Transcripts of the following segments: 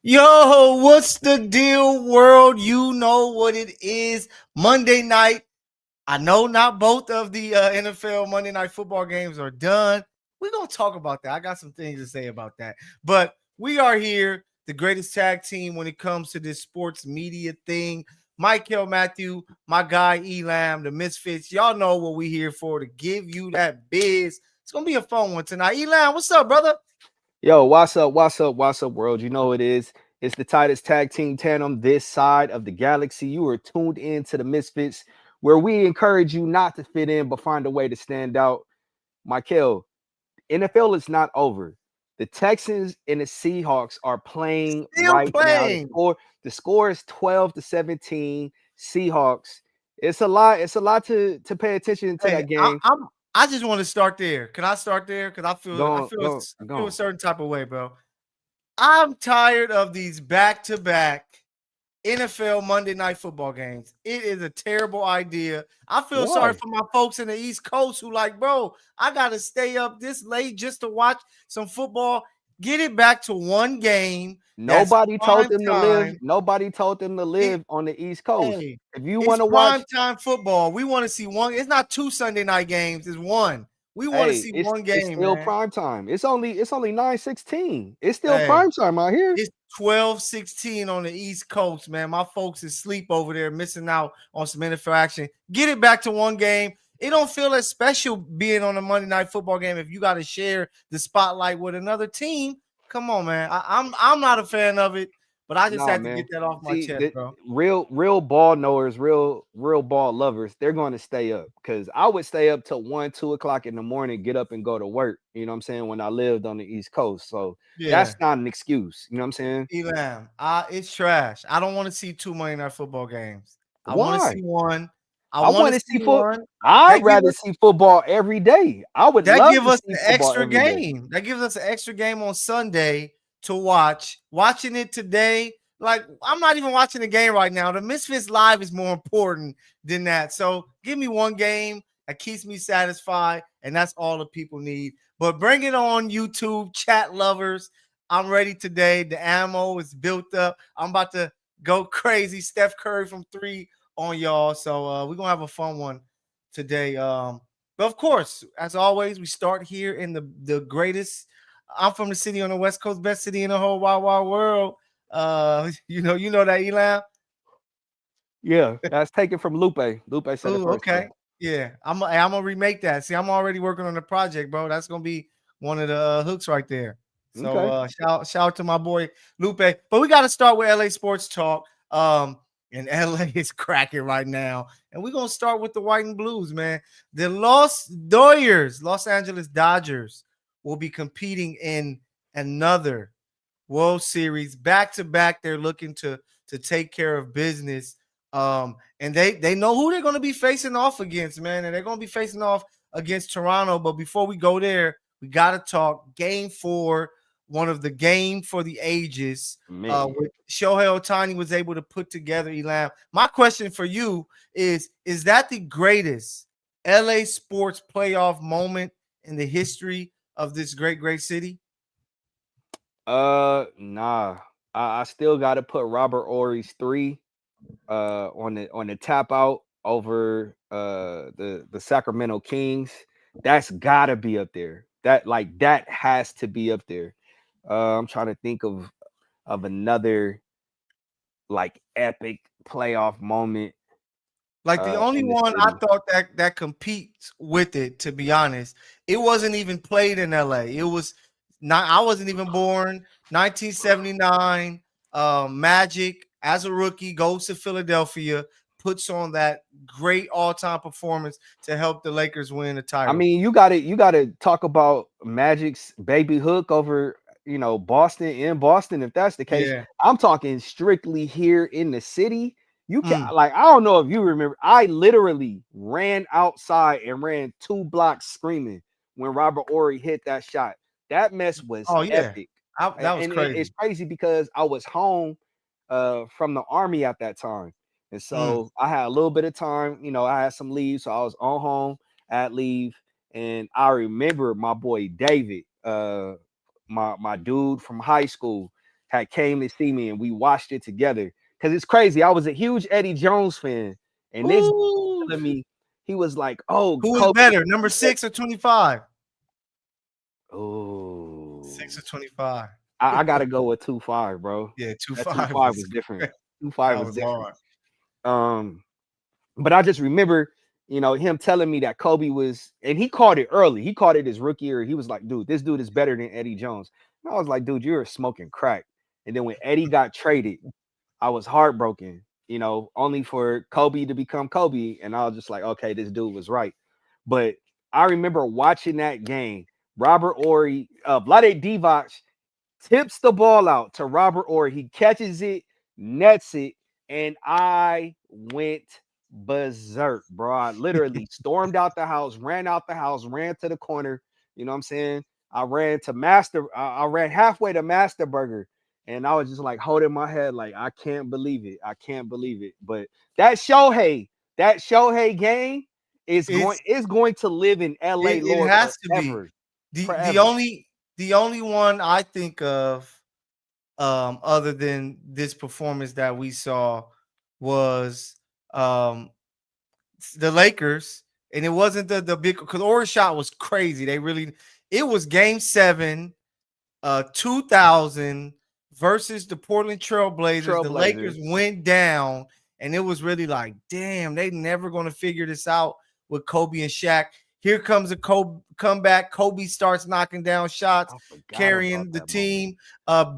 Yo, what's the deal, world? You know what it is. Monday night. I know not both of the NFL Monday Night Football games are done. We're going to talk about that. I got some things to say about that. But we are here, the greatest tag team when it comes to this sports media thing. Mykell, Mathieu, my guy Elam, the Misfits. Y'all know what we here for, to give you that biz. It's going to be a fun one tonight. Elam, what's up, brother? Yo, what's up? What's up, world? You know it is. It's the tightest tag team tandem this side of the galaxy. You are tuned in to the Misfits, where we encourage you not to fit in, but find a way to stand out. Mykell, NFL is not over. The Texans and the Seahawks are playing Still right now. playing. The score is 12-17. Seahawks. It's a lot. It's a lot to pay attention to Hey, that game. I just want to start there. Can I start there? Because Go, go, I feel a go. certain type of way, bro. I'm tired of these back-to-back NFL Monday Night Football games. It is a terrible idea. I feel sorry Why? for my folks in the East Coast who like, bro, I gotta stay up this late just to watch some football. Get it back to one game that's Nobody told prime them to live. time. Nobody told them to It live on the East Coast. Hey, If you it's want to watch, prime time football. We want to see one. It's not two Sunday night games. It's one. We want to hey, see one it's game, still man. prime time. It's only 9:16. It's still Hey, prime time out here. it's 12:16 on the East Coast, man. My folks is asleep over there, missing out on some NFL action. Get it back to one game. It don't feel as special being on a Monday night football game if you got to share the spotlight with another team. Come on, man. I'm not a fan of it, but I just Nah, had to man. get that off my See, chest, the bro. real ball knowers, real ball lovers, they're going to stay up because I would stay up till 1, 2 o'clock in the morning, get up and go to work. You know what I'm saying? When I lived on the East Coast, so Yeah. that's not an excuse. You know what I'm saying? Elam, it's trash. I don't want to see two Monday night football games. I want to Why? see one. I I want want to to see see foot. one I'd that give rather us see football every day. I would that love give to us see the football extra every day. game. That gives us an extra game on Sunday to watch. Watching it today, like I'm not even watching the game right now. The Misfits Live is more important than that. So give me one game that keeps me satisfied, and that's all the people need. But bring it on, YouTube chat lovers. I'm ready today. The ammo is built up. I'm about to go crazy. Steph Curry from three on y'all. So we're gonna have a fun one today. But of course, as always, we start here in the greatest. I'm from the city on the West Coast, best city in the whole wide world. You know that, Elam. Yeah, that's taken from Lupe. Lupe said it Oh, first, okay. though. Yeah, I'm gonna remake that. See, I'm already working on the project, bro. That's gonna be one of the hooks right there. So Okay. shout out to my boy Lupe. But we got to start with LA sports talk. And LA is cracking right now, and we're gonna start with the white and blues, man. The Los Angeles Dodgers, will be competing in another World Series back to back. They're looking to take care of business. And they know who they're going to be facing off against, man. And they're going to be facing off against Toronto. But before we go there, we got to talk Game 4, one of the game for the ages. Man. With Shohei Ohtani was able to put together, Elam. My question for you is that the greatest LA sports playoff moment in the history of this great city? Nah. I still gotta put Robert Ory's three on the tap out over the Sacramento Kings. That's gotta be up there. That has to be up there. I'm trying to think of another like epic playoff moment Like the only in the one I city. thought that competes with it, to be honest, it wasn't even played in LA. It was not. I wasn't even born. 1979. Magic as a rookie goes to Philadelphia, puts on that great all-time performance to help the Lakers win the I title. mean, you gotta talk about Magic's baby hook over, Boston in Boston. If that's the case, Yeah. I'm talking strictly here in the city. You can Mm. like, I don't know if you remember, I literally ran outside and ran 2 blocks screaming when Robert Ory hit that shot. That mess was Oh yeah, epic. that was It's crazy. crazy because I was home from the army at that time. And Mm. so I had a little bit of time, I had some leave. So I was on home at leave. And I remember my boy David, my dude from high school. had came to see me and we watched it together. Cause it's crazy. I was a huge Eddie Jones fan, and this Ooh. telling me he was like, "Oh, Who is Kobe." better, number 6 or 25? Oh, 6 or 25? I gotta go with 2-5, bro. Yeah, That two 25 five was was different. crazy. 2-5 That was was different. hard. Um, but I just remember, him telling me that Kobe was, and he called it early. He called it his rookie year. He was like, "Dude, this dude is better than Eddie Jones." And I was like, "Dude, you're smoking crack." And then when Eddie got traded, I was heartbroken. Only for Kobe to become Kobe, and I was just like, "Okay, this dude was right." But I remember watching that game. Robert Ory, Vlade Divac tips the ball out to Robert Ory. He catches it, nets it, and I went berserk, bro. I literally stormed out the house, ran to the corner. You know what I'm saying? I ran to I ran halfway to Master Burger, and I was just like holding my head, like I can't believe it. I can't believe it. But that Shohei game It's is going to live in LA it lore has to be. forever. The Forever. only one I think of other than this performance that we saw was um the Lakers, and it wasn't the big because Oregon shot was crazy. It was game 7, 2000 versus the Portland Trailblazers. The Lakers Trailblazers. went down, and it was really like, damn, they never going to figure this out with Kobe and Shaq. Here comes a Kobe comeback. Kobe starts knocking down shots, I forgot about carrying the that moment. team.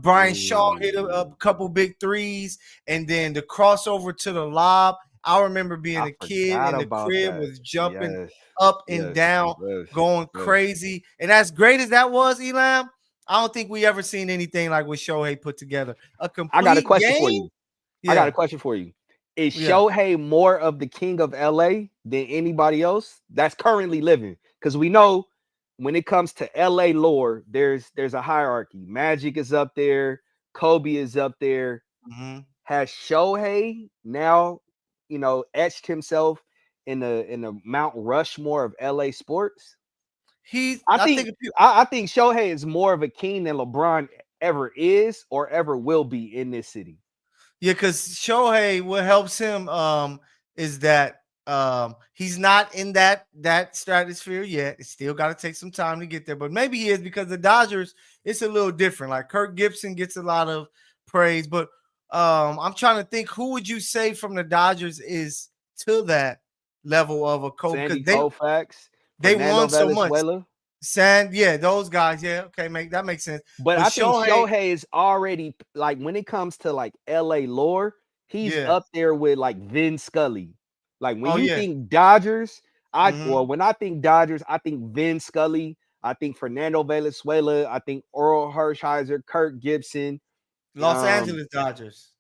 Brian Shaw hit a Ooh, couple big threes, and then the crossover to the lob. I remember being I a kid, forgot and the about crib that. was jumping Yes, up and yes, down, yes, going yes. crazy. And as great as that was, Elam, I don't think we ever seen anything like what Shohei put together. A I got a complete question for game. you. I got a Yeah, question for you. Is yeah. Shohei more of the king of LA than anybody else that's currently living? Because we know when it comes to LA lore, there's a hierarchy. Magic is up there, Kobe is up there. Mhm. Has Shohei now, etched himself in the Mount Rushmore of LA sports? I I think think I think Shohei is more of a king than LeBron ever is or ever will be in this city. yeah, because Shohei, what helps him is that he's not in that stratosphere yet. It's still got to take some time to get there, but maybe he is because the Dodgers, it's a little different. Like Kirk Gibson gets a lot of praise, but I'm trying to think who would you say from the Dodgers is to that level of a Kobe Sandy because Koufax, they Fernando won so much. Valenzuela. Yeah, those guys, yeah, okay, that makes sense. But But I think Shohei, Shohei is already like when it comes to like LA lore, he's yeah, up there with like Vin Scully. Like when oh you yeah, think Dodgers, hmm when I think Dodgers, I think Vin Scully, I think Fernando Valenzuela, I think Oral Hershiser, Kirk Gibson. Los Um, Angeles Dodgers.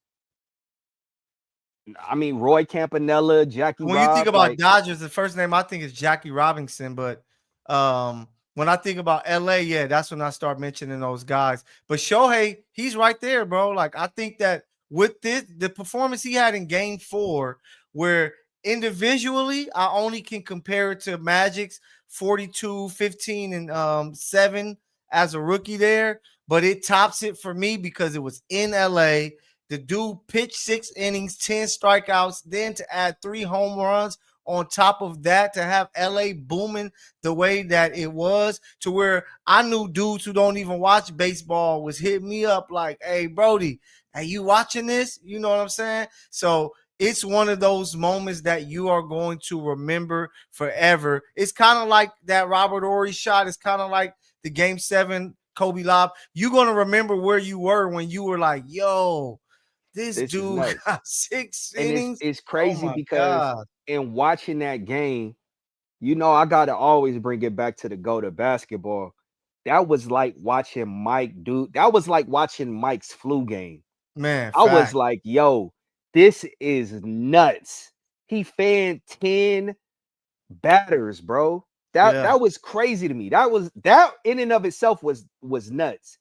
I mean Roy Campanella, Jackie When you think Rob, about like Dodgers, the first name I think is Jackie Robinson, but when I think about LA, yeah, that's when I start mentioning those guys. But Shohei, he's right there, bro. Like I think that with the performance he had in game 4, where individually I only can compare it to Magic's 42, 15, and 7 as a rookie there, but it tops it for me because it was in LA. The dude pitched 6 innings, 10 strikeouts, then to add 3 home runs on top of that, to have LA booming the way that it was, to where I knew dudes who don't even watch baseball was hitting me up like, hey, Brody, are you watching this? You know what I'm saying? So it's one of those moments that you are going to remember forever. It's kind of like that Robert Ory shot. It's kind of like the game 7 Kobe lob. You're going to remember where you were when you were like, yo, this this is dude nuts. got six And it's innings. it's Oh crazy my because God. in watching that game, I gotta always bring it back to the go to basketball. That was like watching Mike do. That was like watching Mike's flu game. Man, I was fact. like, yo, this is nuts. He fanned 10 batters, bro. That Yeah. that was crazy to me. That in and of itself was nuts.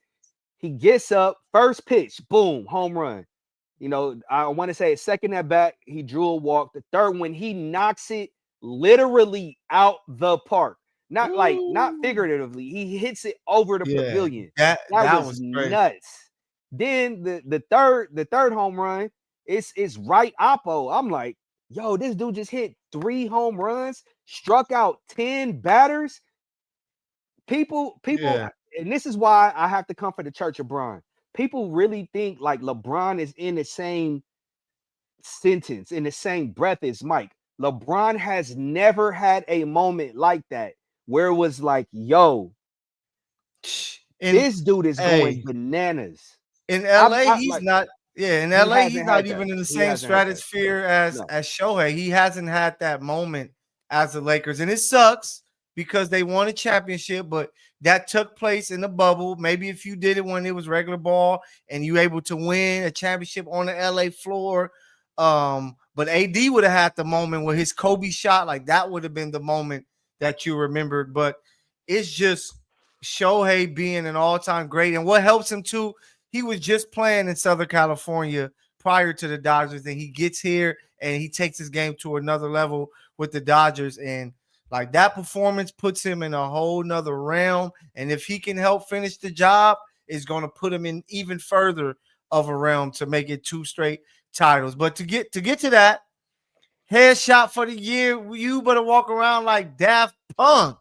He gets up, first pitch, boom, home run. I want to say second at bat, he drew a walk. The third one, he knocks it literally out the park. Not Ooh. figuratively. He hits it over the Yeah. pavilion. That That that was was crazy. nuts. Then the third home run, it's right oppo. I'm like, yo, this dude just hit 3 home runs, struck out 10 batters. People, Yeah. and this is why I have to come for the Church of Bron. People really think like LeBron is in the same sentence, in the same breath as Mike. LeBron has never had a moment like that where it was like, yo, In this dude is going hey, bananas. in LA, I he's like not. Yeah, in he LA, he's hasn't not had that. even in the He same hasn't had that. stratosphere as No. Shohei. He hasn't had that moment as the Lakers, and it sucks because they won a championship, but that took place in the bubble. Maybe if you did it when it was regular ball and you able to win a championship on the LA floor, but AD would have had the moment where his Kobe shot, like that would have been the moment that you remembered. But it's just Shohei being an all-time great, and what helps him too, he was just playing in Southern California prior to the Dodgers, and he gets here and he takes his game to another level with the Dodgers, and like that performance puts him in a whole nother realm. And if he can help finish the job, it's going to put him in even further of a realm to make it 2 straight titles. But to get to that headshot for the year, you better walk around like Daft Punk.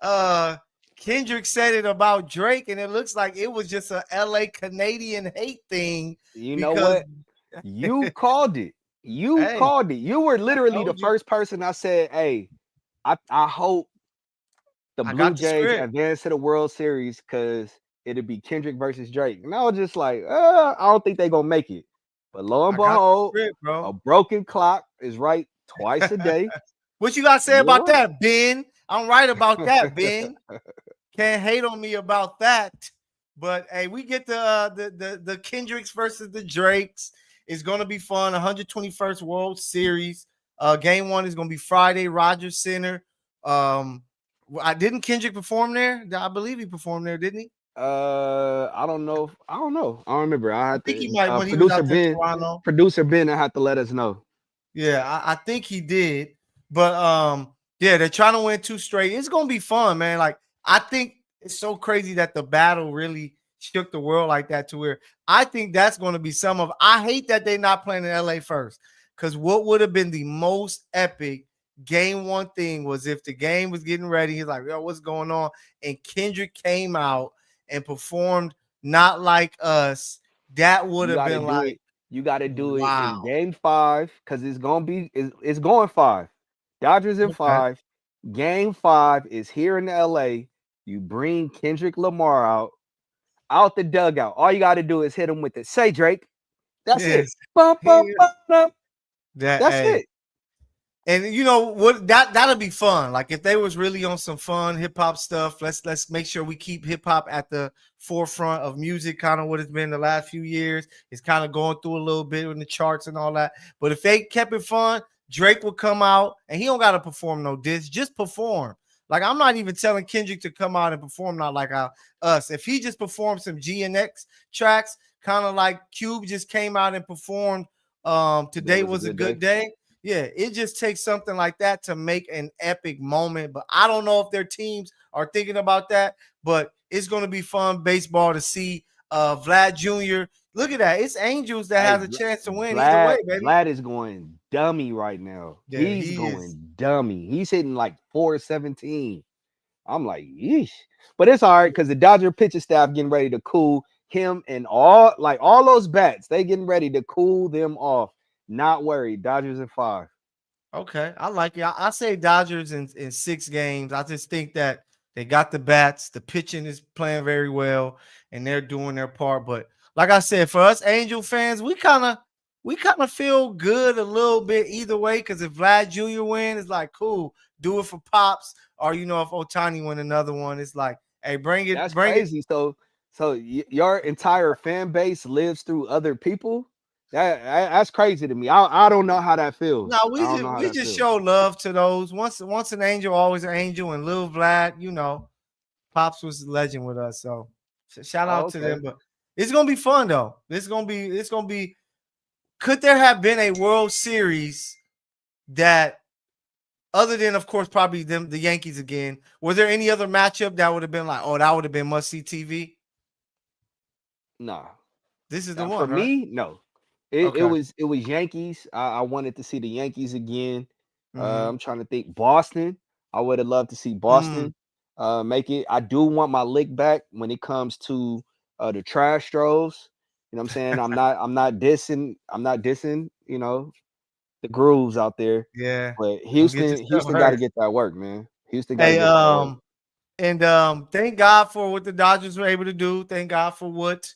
Uh, Kendrick said it about Drake, and it looks like it was just a LA Canadian hate thing You know because what? You called it. You hey, called it. You were I literally the told you first person I said, hey, I hope the I Blue got the Jays script. advance to the World Series because it'd be Kendrick versus Drake. And I was just like, I don't think they're gonna make it. But lo and I got the behold, script, a bro. broken clock is right twice a day. What you got to And say you about were right. that, Ben? I'm right about that, Ben. Can't hate on me about that. But hey, we get the Kendricks versus the Drakes. It's gonna be fun. 121st World Series. Game 1 is gonna be Friday, Rogers Center. I didn't Kendrick perform there. I believe he performed there, didn't he? I don't know. I don't know. I don't remember. I I had think he to might when he was producer out there in Ben, Toronto. producer Ben, I had to let us know. Yeah, I think he did. But yeah, they're trying to win 2 straight. It's gonna be fun, man. Like I think it's so crazy that the battle really shook the world like that to where I think that's gonna be some of I hate that they're not playing in LA first. Because what would have been the most epic game 1 thing was if the game was getting ready. He's like, yo, what's going on? And Kendrick came out and performed Not Like Us. That would You have got to been do like, it. You got to do it wow. in game 5 because it's going 5. Dodgers in Okay. 5. Game 5 is here in LA. You bring Kendrick Lamar out the dugout. All you got to do is hit him with it. Say Drake. That's it. Yes. Bum, bum, Here. bum, bum. That That's hey. it. And you know what that'll be fun. Like if they was really on some fun hip hop stuff, let's make sure we keep hip hop at the forefront of music, kind of what it's been the last few years. It's kind of going through a little bit in the charts and all that. But if they kept it fun, Drake would come out and he don't gotta perform no diss, just perform. Like I'm not even telling Kendrick to come out and perform not like us. If he just performed some G and X tracks, kind of like Cube just came out and performed Today Today was a Was a good Good day. Day. Yeah, it just takes something like that to make an epic moment. But I don't know if their teams are thinking about that. But it's going to be fun baseball to see Vlad Jr. Look at that. It's Angels that Hey, has a chance to win either Vlad, way, baby. Vlad is going dummy right now. Yeah, He's he is. going dummy. He's hitting like 417. I'm like, yeesh. But it's all right because the Dodger pitching staff getting ready to cool him and all those bats. They getting ready to cool them off. Not worried. Dodgers in 5. Okay, I like it. I say Dodgers in 6 games. I just think that they got the bats. The pitching is playing very well, and they're doing their part. But like I said, for us Angel fans, we kind of feel good a little bit either way. Because if Vlad Jr. win, it's like cool, do it for pops. Or if Otani win another one, it's like, hey, That's bring it. crazy. So your entire fan base lives through other people. That's crazy to me. I don't know how that No, feels. I we don't just know how we that just feels. show love to those. Once an angel, always an angel, and Lil Vlad, Pops was a legend with us, so shout Oh, out to okay. them. But it's gonna be fun though. It's gonna be. Could there have been a World Series that, other than of course probably them the Yankees again? Was there any other matchup that would have been like, oh, that would have been must see TV? Nah. This is the For one, right? me, no. It Okay. was Yankees. I wanted to see the Yankees again. Mm-hmm. I'm trying to think. Boston. I would have loved to see Mm. Boston make it. I do want my lick back when it comes to the trash throws. You know what I'm saying? I'm not dissing, the grooves out there. Yeah. But Don't get yourself Houston got to hurt. get that work, man. Houston got to Hey, get that work. and thank God for what the Dodgers were able to do. Thank God for what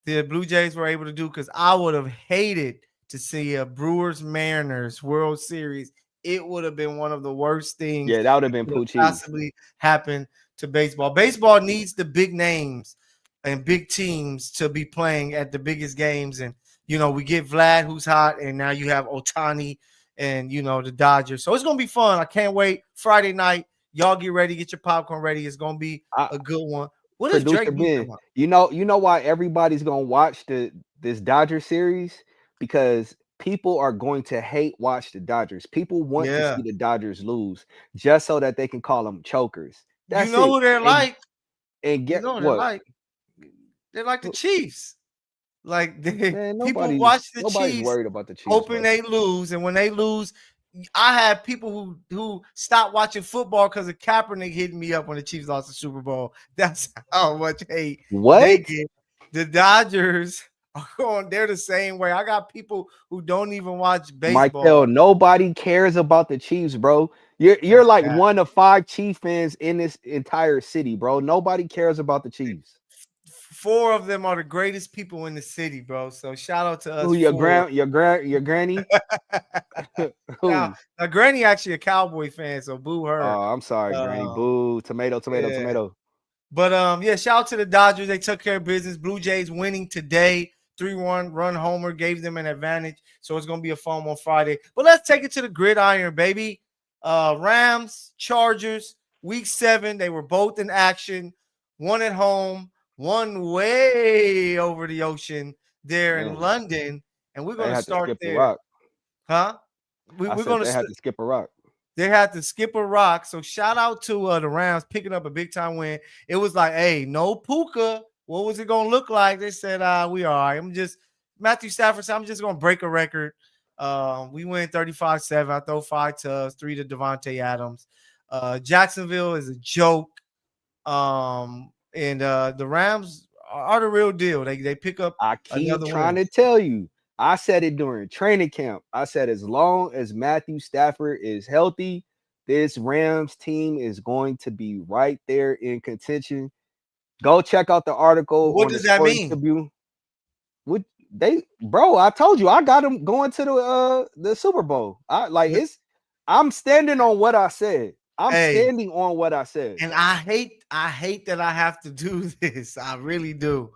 the Blue Jays were able to do, because I would have hated to see a Brewers Mariners World Series. It would have been one of the worst things Yeah, that would have that been could have poo cheese. possibly happened to baseball. Baseball needs the big names and big teams to be playing at the biggest games. And, we get Vlad, who's hot, and now you have Otani and, the Dodgers. So it's going to be fun. I can't wait. Friday night, y'all get ready, get your popcorn ready. It's going to be I, a good one. What is Producer Drake Ben, talking about? you know why everybody's gonna watch this Dodger series? Because people are going to hate watch the Dodgers. People want to Yeah. see the Dodgers lose just so that they can call them chokers. You That's know it. who they're like? And You get know they're what? like they're like the Chiefs. Like Man, people watch the nobody's Chiefs worried about the Chiefs, hoping bro. they lose, and when they lose, I had people who stopped watching football because of Kaepernick hitting me up when the Chiefs lost the Super Bowl. That's how much hate they What? get. The Dodgers are going. They're the same way. I got people who don't even watch Mykell, baseball. nobody cares about the Chiefs, bro. You're That's like bad. one of 5 Chief fans in this entire city, bro. Nobody cares about the Chiefs. Four of them are the greatest people in the city, bro. So shout out to us Who your four. your granny? now, Who? now, Granny actually a Cowboy fan, so boo her. Oh, I'm sorry, Granny. Um, Boo. Tomato, tomato, yeah, tomato. but yeah, shout out to the Dodgers. They took care of business. Blue Jays winning today, 3-1 run homer gave them an advantage, so it's gonna be a fun on Friday. But let's take it to the gridiron, baby. Rams, Chargers, Week 7. They were both in action. One at home, one way over the ocean there in Man, London, and we're they gonna had to start skip a there, rock. huh? We, I we're said gonna they had to skip a rock. they had to skip a rock. So shout out to the Rams picking up a big time win. It was like, hey, no Puka. What was it gonna look like? They said, we all right. Matthew Stafford said, I'm just gonna break a record. We win 35-7. I throw 5 tubs, 3 to Devontae Adams. Jacksonville is a joke. And the Rams are the real deal. They pick up I keep another trying win. to tell you. I said it during training camp. I said as long as Matthew Stafford is healthy, this Rams team is going to be right there in contention. Go check out the article What on the does that Sporting mean? Tribune. What bro, I told you I got them going to the Super Bowl. I'm standing on what I said. I'm Hey, standing on what I said. and I hate that I have to do this. I really do.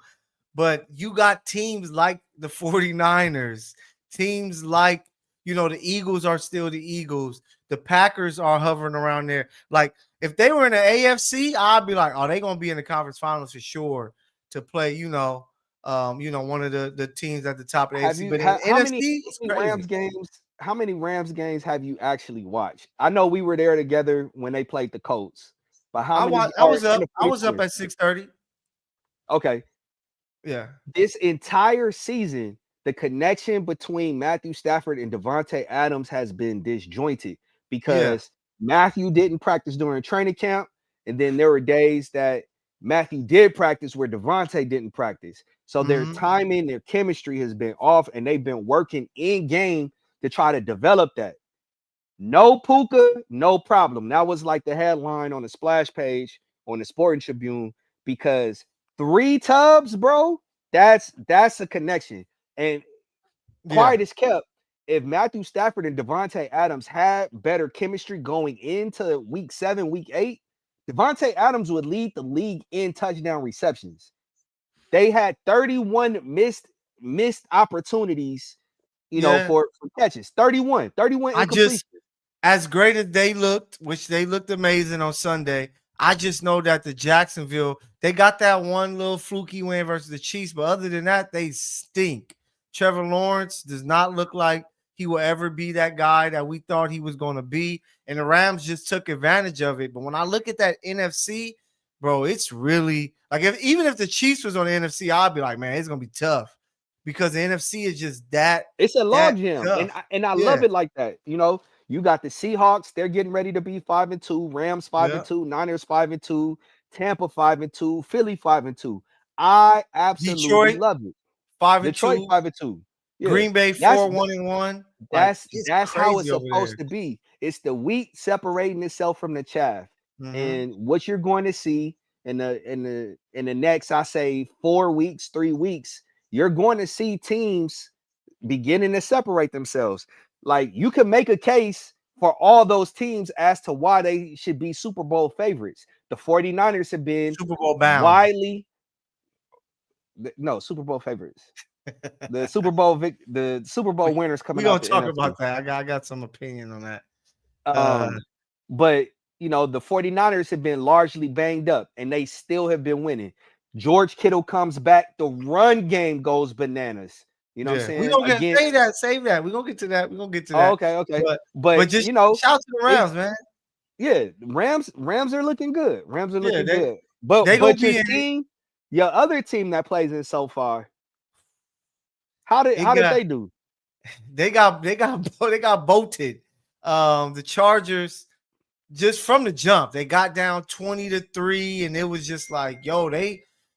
But you got teams like the 49ers, teams like, the Eagles are still the Eagles. The Packers are hovering around there. Like, if they were in the AFC, I'd be like, oh, they're gonna be in the conference finals for sure to play, one of the teams at the top of the Have AFC. you But in the NFC, it's Rams crazy. games? How many Rams games have you actually watched? I know we were there together when they played the Colts, but how many I are was in up. the I was up 49ers? at 6:30. Okay, Yeah. this entire season, the connection between Matthew Stafford and Devontae Adams has been disjointed Yeah. because Matthew didn't practice during training camp, and then there were days that Matthew did practice where Devontae didn't practice. So their Mm-hmm. timing, their chemistry has been off, and they've been working in game to try to develop that. No Puka, no problem. That was like the headline on the splash page on the Sporting Tribune because 3 tubs, bro. That's a connection. And Yeah. quiet as kept. If Matthew Stafford and Devontae Adams had better chemistry going into week 7, week 8, Devontae Adams would lead the league in touchdown receptions. They had 31 missed opportunities, Yeah. for catches. 31 I incomplete. just as great as they looked, which they looked amazing on Sunday, I just know that the Jacksonville, they got that one little fluky win versus the Chiefs, but other than that, they stink. Trevor Lawrence does not look like he will ever be that guy that we thought he was going to be, and the Rams just took advantage of it. But when I look at that NFC, bro, it's really like even if the Chiefs was on the NFC, I'd be like, man, it's going to be tough. because the NFC is just that It's a that log jam, and tough. I Yeah, love it like that. You know, you got the Seahawks; they're getting ready to be 5-2. Rams five yeah. and two, Niners 5-2, Tampa 5-2, Philly 5-2. I absolutely Detroit love it. five and Detroit two, 5-2. Yeah, Green Bay that's 4-1. Like that's it's that's how it's crazy over there. supposed to be. It's the wheat separating itself from the chaff. Hmm. And what you're going to see in the next, I say 4 weeks, 3 weeks, you're going to see teams beginning to separate themselves. Like you can make a case for all those teams as to why they should be Super Bowl favorites. The 49ers have been Super Bowl bound. widely no Super Bowl favorites. The Super Bowl we winners we coming gonna out the talk NFC. about that. I got some opinion on that. Uh, Um, but the 49ers have been largely banged up and they still have been winning. George Kittle comes back, the run game goes bananas. You know what I'm yeah, we saying? gonna get Against save that. We gonna get to that. We gonna get to oh, that. okay, okay. But But just shout to the it's Rams, man. yeah, Rams are looking good. Rams are Yeah, looking good. But they gonna but be in it. your other team that plays in so far, It how did got they do? they got bolted. The Chargers just from the jump, they got down 20-3, and it was just like, yo,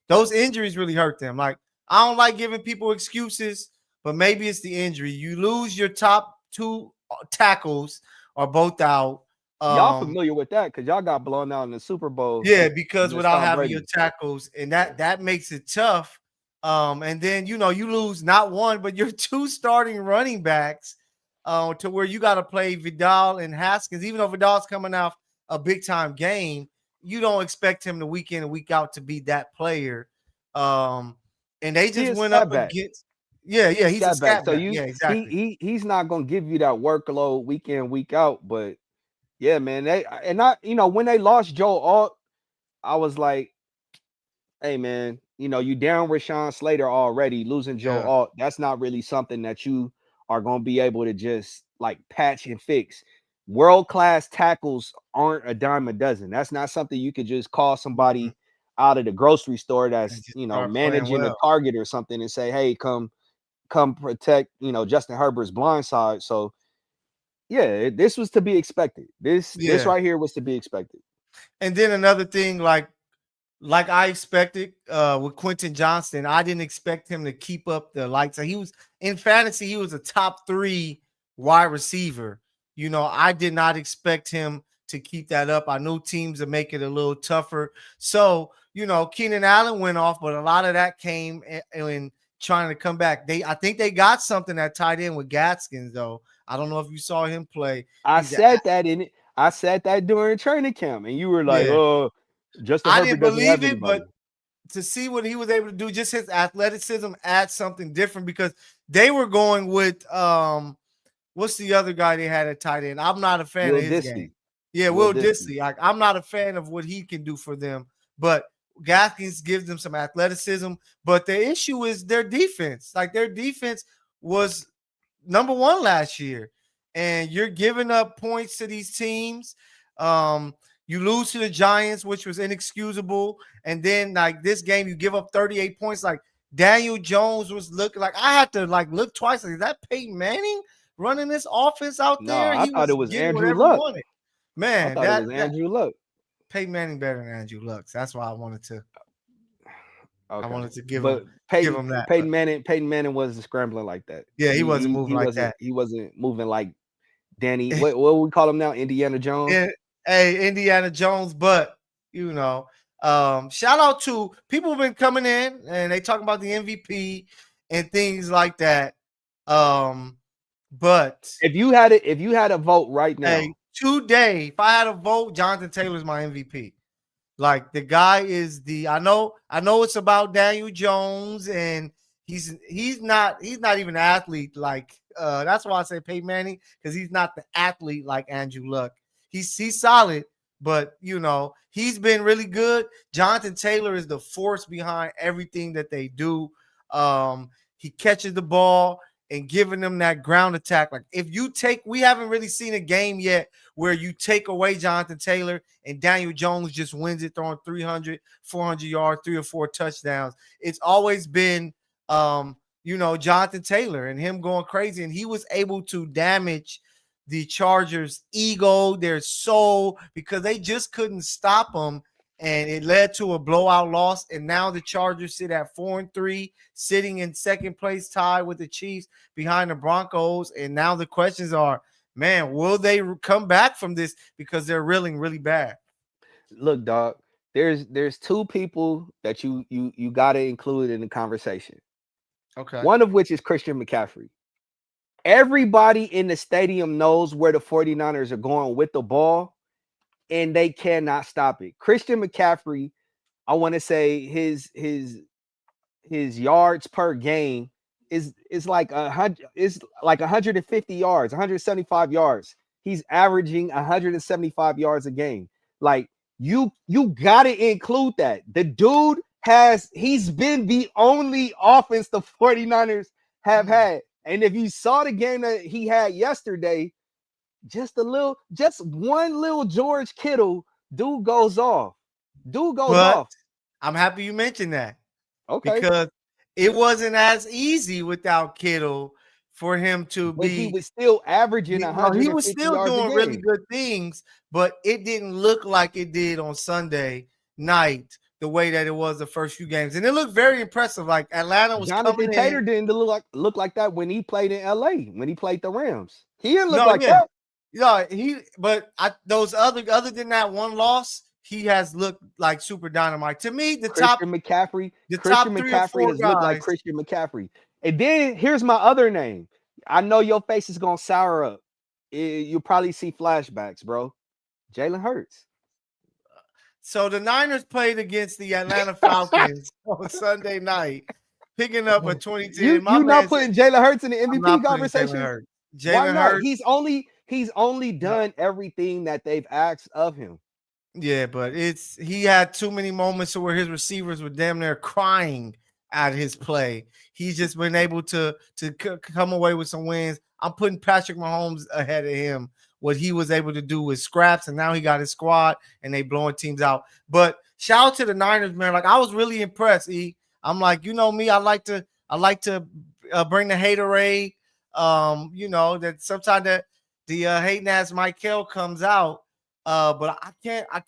those injuries really hurt them. Like, I don't like giving people excuses, but maybe it's the injury. You lose your top two tackles are both out. Y'all Um, familiar with that because y'all got blown out in the Super Bowl yeah, because against without Tom having your Brady. tackles, and that makes it tough. And then you lose not one, but your two starting running backs, to where you got to play Vidal and Haskins. Even though Vidal's coming off a big time game, you don't expect him to week in and week out to be that player. Um, and they He just is went up scat back. against, yeah, He is he's a scat back. scat So back. you Yeah, exactly. he's not gonna give you that workload week in, week out. But yeah, man, when they lost Joe Alt, I was like, hey man, you down Rashawn Slater already, losing Joe Yeah. Alt. That's not really something that you are gonna be able to just like patch and fix. World-class tackles aren't a dime a dozen. That's not something you could just call Mhm. somebody out of the grocery store And that's just start playing managing a well. target or something and say, hey, come protect, Justin Herbert's blind side. So yeah, this was to be expected. This Yeah. right here was to be expected. And then another thing, like I expected with Quentin Johnston, I didn't expect him to keep up the lights. He was in fantasy, he was a top 3 wide receiver. I did not expect him to keep that up. I knew teams would make it a little tougher. So, Keenan Allen went off, but a lot of that came in trying to come back. I think they got something at tight end with Gaskins, though. I don't know if you saw him play. I He's a, said that in it. I said that during training camp, and you were like, yeah. "Oh, Justin I Herbert didn't doesn't have believe it, but anybody." to see what he was able to do, just his athleticism adds something different because they were going with what's the other guy they had at tight end? I'm not a fan of Will his game. Disley. Yeah, Will Will Disley. Disley. Like, I'm not a fan of what he can do for them, but Gaskins gives them some athleticism. But the issue is their defense. Like, their defense was number one last year, and you're giving up points to these teams. You lose to the Giants, which was inexcusable, and then like this game, you give up 38 points. Like, Daniel Jones was looking like I had to look twice. Like, is that Peyton Manning running this offense out No, there? I He thought it was was getting Andrew whatever he Luck. wanted. I Man, thought it was that Andrew Luck. Peyton Manning better than Andrew Luck. That's why I Okay, wanted to give but him that. But Peyton Manning wasn't scrambling like that. yeah, he He wasn't he, moving he like wasn't that. he wasn't moving like Danny. What we call him now? Indiana Jones. Yeah, hey, Indiana Jones, but you know, shout out to people who've been coming in and they talking about the MVP and things like that. But If you had a vote right hey, now, today, if I had a vote, Jonathan Taylor's my MVP. Like, the guy is I know it's about Daniel Jones, and he's not even an athlete. Like, that's why I say Peyton Manning, because he's not the athlete like Andrew Luck. He's solid, but he's been really good. Jonathan Taylor is the force behind everything that they do. He catches the ball and giving them that ground attack. Like, we haven't really seen a game yet where you take away Jonathan Taylor and Daniel Jones just wins it, throwing 300, 400 yards, 3 or 4 touchdowns. It's always been Jonathan Taylor and him going crazy, and he was able to damage the Chargers' ego, their soul, because they just couldn't stop them, and it led to a blowout loss. And now the Chargers sit at 4-3, sitting in second place, tied with the Chiefs behind the Broncos. And now the questions are, man, will they come back from this, because they're reeling really bad? Look, dog, there's two people that you got to include in the conversation. Okay. One of which is Christian McCaffrey. Everybody in the stadium knows where the 49ers are going with the ball, and they cannot stop it. Christian McCaffrey, I want to say his yards per game is like 150 yards, 175 yards. He's averaging 175 yards a game. Like you gotta include that. The dude he's been the only offense the 49ers have had. And if you saw the game that he had yesterday, just one little George Kittle, dude goes off. But I'm happy you mentioned that. Okay. Because it wasn't as easy without Kittle for him to But be. he was still averaging 150 he was still yards doing a game. really good things, but it didn't look like it did on Sunday night the way that it was the first few games. And it looked very impressive. Like Atlanta was Jonathan coming Taylor in. didn't look like that when he played in LA, when he played the Rams. He didn't look like that. Other than that one loss, he has looked like super dynamite. To me, Christian McCaffrey has looked like Christian McCaffrey. And then here's my other name. I know your face is gonna sour up. You'll probably see flashbacks, bro. Jalen Hurts. So the Niners played against the Atlanta Falcons on Sunday night, picking up a 2010. You not putting Jalen Hurts in the MVP conversation? Why not? Hurts. He's only done everything that they've asked of him. Yeah, but he had too many moments where his receivers were damn near crying at his play. He's just been able to come away with some wins. I'm putting Patrick Mahomes ahead of him. What he was able to do with scraps, and now he got his squad, and they blowing teams out. But shout out to the Niners, man. Like, I was really impressed. I'm like, me, I like to bring the haterade. That sometimes the hating ass Mykell comes out. But I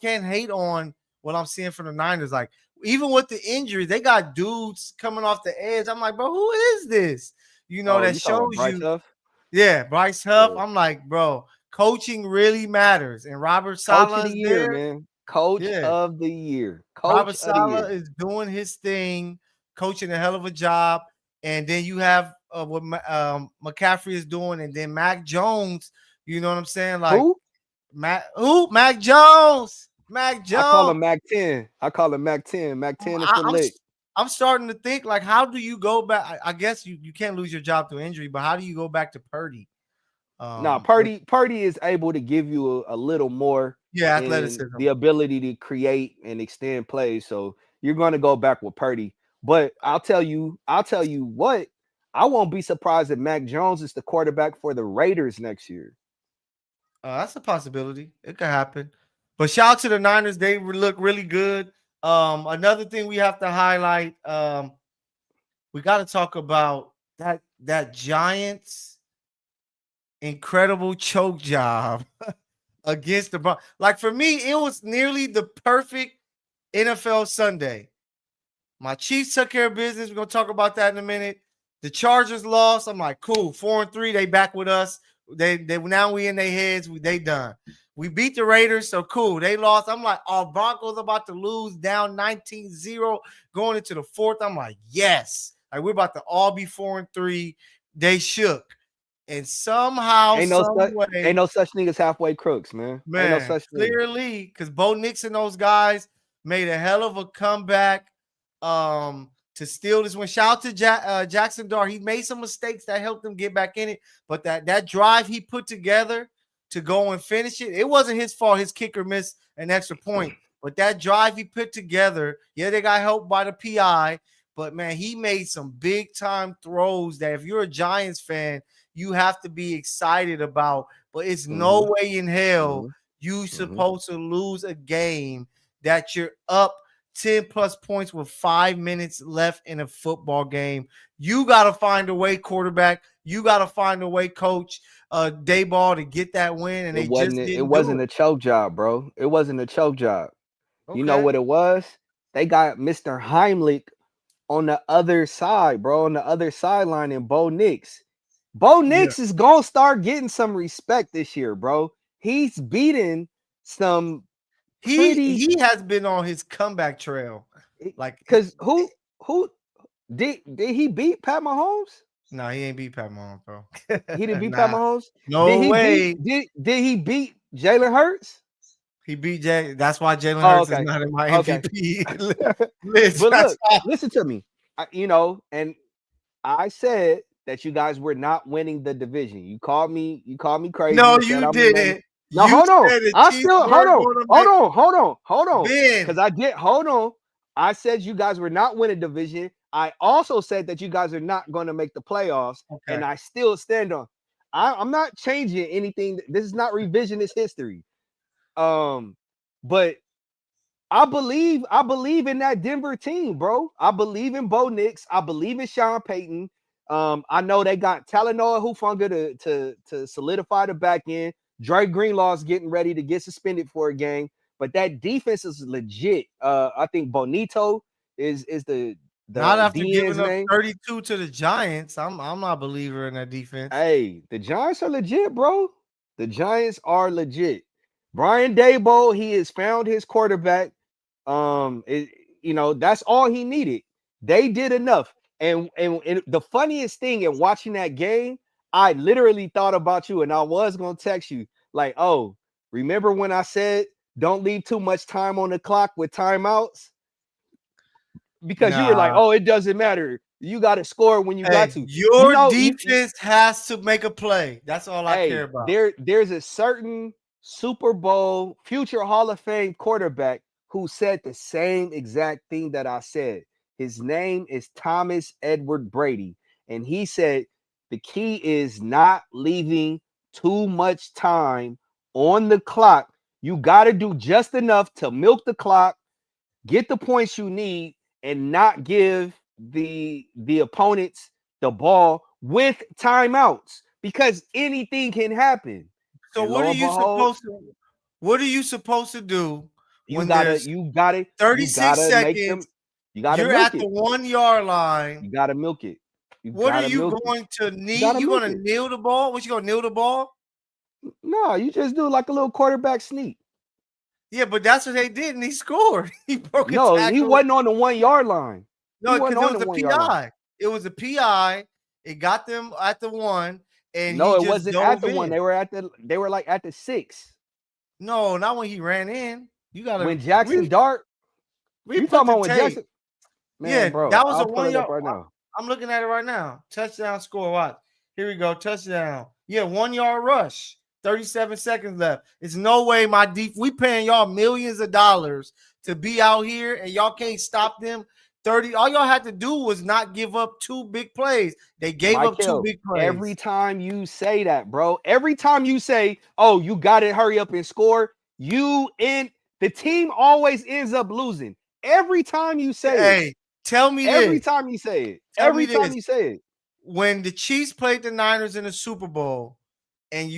can't hate on what I'm seeing from the Niners. Like, even with the injuries, they got dudes coming off the edge. I'm like, bro, who is this? That shows you. Huff? Yeah, Bryce Huff. Yeah. I'm like, bro, coaching really matters. And Robert Saleh Coach of the year, man. Coach of the year. Robert Saleh is doing his thing, coaching a hell of a job. And then you have what McCaffrey is doing, and then Mac Jones. You know what I'm saying? Like, who? Mac Jones. I call him Mac 10. Mac 10 is the lick. I'm starting to think, like, how do you go back? I guess you can't lose your job through injury, but how do you go back to Purdy? Purdy is able to give you a little more athleticism, the ability to create and extend plays. So you're going to go back with Purdy. But I'll tell you what, I won't be surprised if Mac Jones is the quarterback for the Raiders next year. That's a possibility. It could happen. But shout out to the Niners. They look really good. Another thing we have to highlight, we got to talk about that Giants incredible choke job against the Broncos. Like, for me, it was nearly the perfect NFL Sunday. My Chiefs took care of business. We're going to talk about that in a minute. The Chargers lost. I'm like, cool, 4-3. They back with us. They now we in their heads. They done. We beat the Raiders, so cool. They lost. I'm like, Broncos about to lose, down 19-0 going into the fourth. I'm like, yes. Like, we're about to all be 4-3. They shook. And somehow, ain't no such thing as halfway crooks, man. Ain't no such thing. Clearly, because Bo Nix and those guys made a hell of a comeback to steal this one. Shout out to Jackson Dart. He made some mistakes that helped him get back in it, but that drive he put together to go and finish it, it wasn't his fault. His kicker missed an extra point, but that drive he put together, they got helped by the PI, but man, he made some big time throws that if you're a Giants fan, you have to be excited about. But it's no way in hell you supposed to lose a game that you're up 10 plus points with 5 minutes left in a football game. You got to find a way, quarterback. You got to find a way, coach, Dayball, to get that win, and they just It didn't do wasn't it. a choke job, bro. It wasn't a choke job. You know Okay. what it was? They got Mr. Heimlich on the other side, bro, on the other sideline in Bo Nix. Bo Nix is gonna start getting some respect this year, bro. He's beating some pretty. He has been on his comeback trail. Like, because who did he beat Pat Mahomes? No, he ain't beat Pat Mahomes, bro. He didn't beat Pat Mahomes. No way. Did he beat Jalen Hurts? He beat Jay. That's why Jalen Hurts is not in my MVP list. But look, listen to me. And I said that you guys were not winning the division. You called me crazy. No, you didn't. No, hold on. I still hold on. Because I did hold on. I said you guys were not winning division. I also said that you guys are not going to make the playoffs, and I still stand on. I'm not changing anything. This is not revisionist history. But I believe in that Denver team, bro. I believe in Bo Nix. I believe in Sean Payton. I know they got Talanoa Hufanga to solidify the back end. Dre Greenlaw's getting ready to get suspended for a game, but that defense is legit. I think Bonito is the not after DN's giving up name. 32 to the Giants. I'm not a believer in that defense. Hey, the Giants are legit, bro. The Giants are legit. Brian Daboll, he has found his quarterback. That's all he needed. They did enough. And the funniest thing in watching that game, I literally thought about you, and I was gonna text you like, "Oh, remember when I said don't leave too much time on the clock with timeouts?" Because you were like, "Oh, it doesn't matter. You got to score when you got to." Your defense has to make a play. That's all I care about. There's a certain Super Bowl future Hall of Fame quarterback who said the same exact thing that I said. His name is Thomas Edward Brady, and he said the key is not leaving too much time on the clock. You got to do just enough to milk the clock, get the points you need, and not give the opponents the ball with timeouts, because anything can happen. So what are you supposed to do? You gotta 36 seconds. You're at the 1 yard line. You gotta milk it. What are you going to need? You gonna kneel the ball? What, you gonna kneel the ball? No, you just do like a little quarterback sneak. Yeah, but that's what they did, and he scored. He broke a tackle. He wasn't on the 1 yard line. No, because it was a PI. It was a PI. It got them at the 1, and no, it wasn't at the 1. They were like at the 6. No, not when he ran in. You got when Jackson Dart. You talking about when Jackson? Man, yeah, bro, that was a 1 yard. Right now. I'm looking at it right now. Touchdown score. Watch. Here we go. Touchdown. Yeah, 1 yard rush. 37 seconds left. It's no way we paying y'all millions of dollars to be out here, and y'all can't stop them. 30. All y'all had to do was not give up 2 big plays. They gave up 2 big plays. Every time you say that, bro, every time you say, "Oh, you got to hurry up and score," the team always ends up losing. Every time you say it. Tell me every time you say it. Every time you say it. When the Chiefs played the Niners in the Super Bowl, and